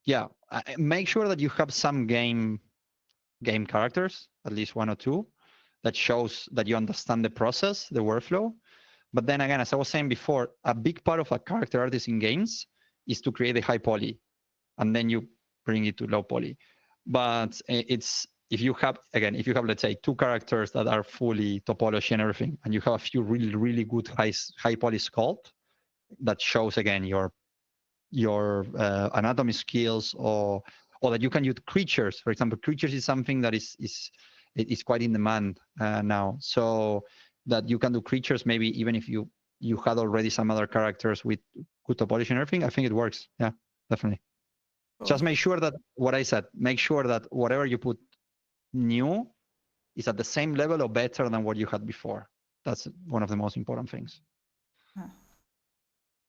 Yeah, make sure that you have some game characters, at least one or two, that shows that you understand the process, the workflow. But then again, as I was saying before, a big part of a character artist in games is to create a high poly, and then you bring it to low poly. But it's if you have, let's say 2 characters that are fully topology and everything, and you have a few really good high poly sculpt that shows again your anatomy skills, or that you can use creatures. For example, creatures is something that is quite in demand now. So that you can do creatures, maybe even if you had already some other characters with good topology and everything, I think it works. Yeah, definitely. Cool. Just make sure that what I said, make sure that whatever you put new is at the same level or better than what you had before. That's one of the most important things.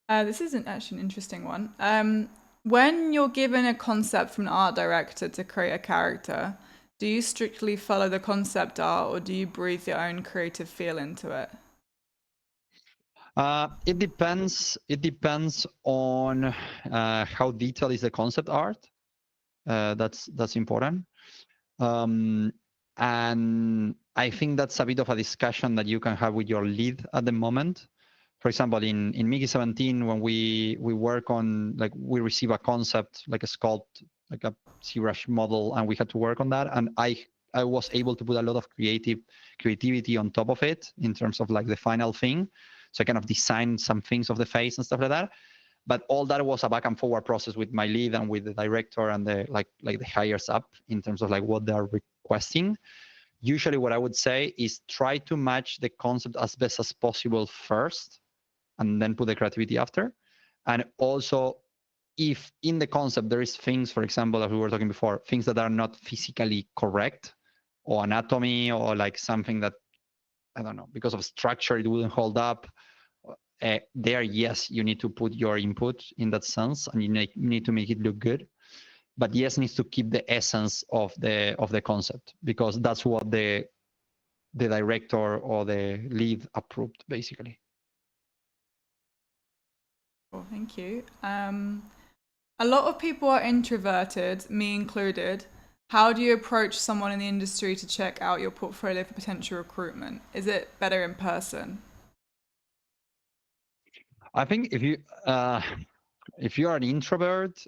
This is actually an interesting one. When you're given a concept from an art director to create a character, do you strictly follow the concept art, or do you breathe your own creative feel into it? It depends. It depends on how detailed is the concept art. That's important. And I think that's a bit of a discussion that you can have with your lead at the moment. For example, in Mickey 17, when we work on, like, we receive a concept, like a sculpt, like a ZBrush model, and we had to work on that. And I was able to put a lot of creativity on top of it in terms of like the final thing. So I kind of designed some things of the face and stuff like that. But all that was a back and forward process with my lead and with the director and the like the higher up in terms of like what they are requesting. Usually what I would say is try to match the concept as best as possible first, and then put the creativity after. And also, if in the concept there is things, for example, as we were talking before, things that are not physically correct, or anatomy, or like something that, I don't know, because of structure it wouldn't hold up, there, yes, you need to put your input in that sense, and you need to make it look good. But yes, needs to keep the essence of the concept, because that's what the director or the lead approved, basically. Cool, thank you. A lot of people are introverted, me included. How do you approach someone in the industry to check out your portfolio for potential recruitment? Is it better in person? I think if you are an introvert,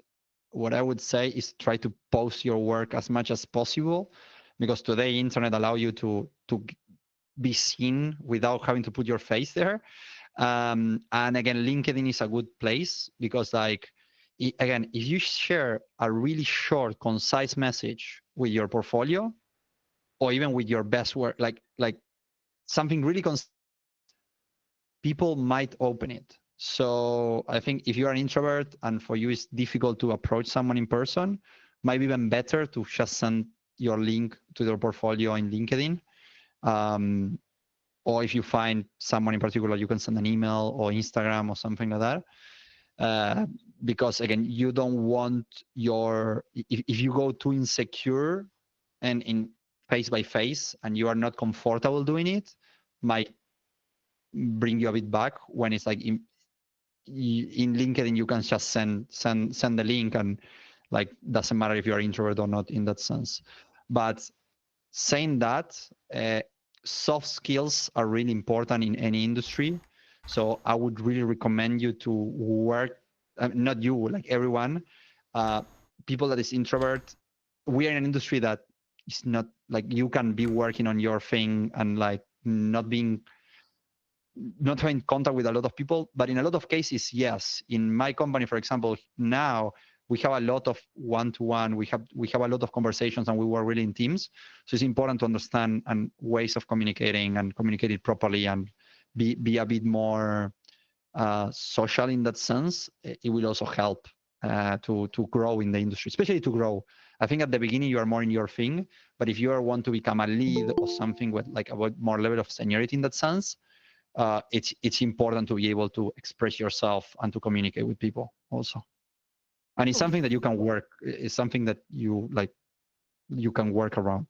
what I would say is try to post your work as much as possible, because today internet allow you to be seen without having to put your face there. And again, LinkedIn is a good place, because like, again, if you share a really short, concise message with your portfolio, or even with your best work, like something really people might open it. So I think if you're an introvert and for you it's difficult to approach someone in person, might be even better to just send your link to their portfolio in LinkedIn. Or if you find someone in particular, you can send an email or Instagram or something like that. Because again, you don't want if you go too insecure and in face by face, and you are not comfortable doing it, might bring you a bit back. When it's like in LinkedIn, you can just send the link, and like doesn't matter if you're introvert or not in that sense. But saying that, soft skills are really important in any industry. So I would really recommend you to work, not you, like everyone, people that is introvert. We are in an industry that is not like you can be working on your thing and like not having contact with a lot of people. But in a lot of cases, yes. In my company, for example, now we have a lot of one-to-one. We have a lot of conversations, and we work really in teams. So it's important to understand and ways of communicating and communicate it properly, and be a bit more social in that sense. It will also help to grow in the industry, especially to grow. I think at the beginning you are more in your thing, but if you want to become a lead or something with like a more level of seniority in that sense, it's important to be able to express yourself and to communicate with people also. And it's something that you can work. It's something that you can work around.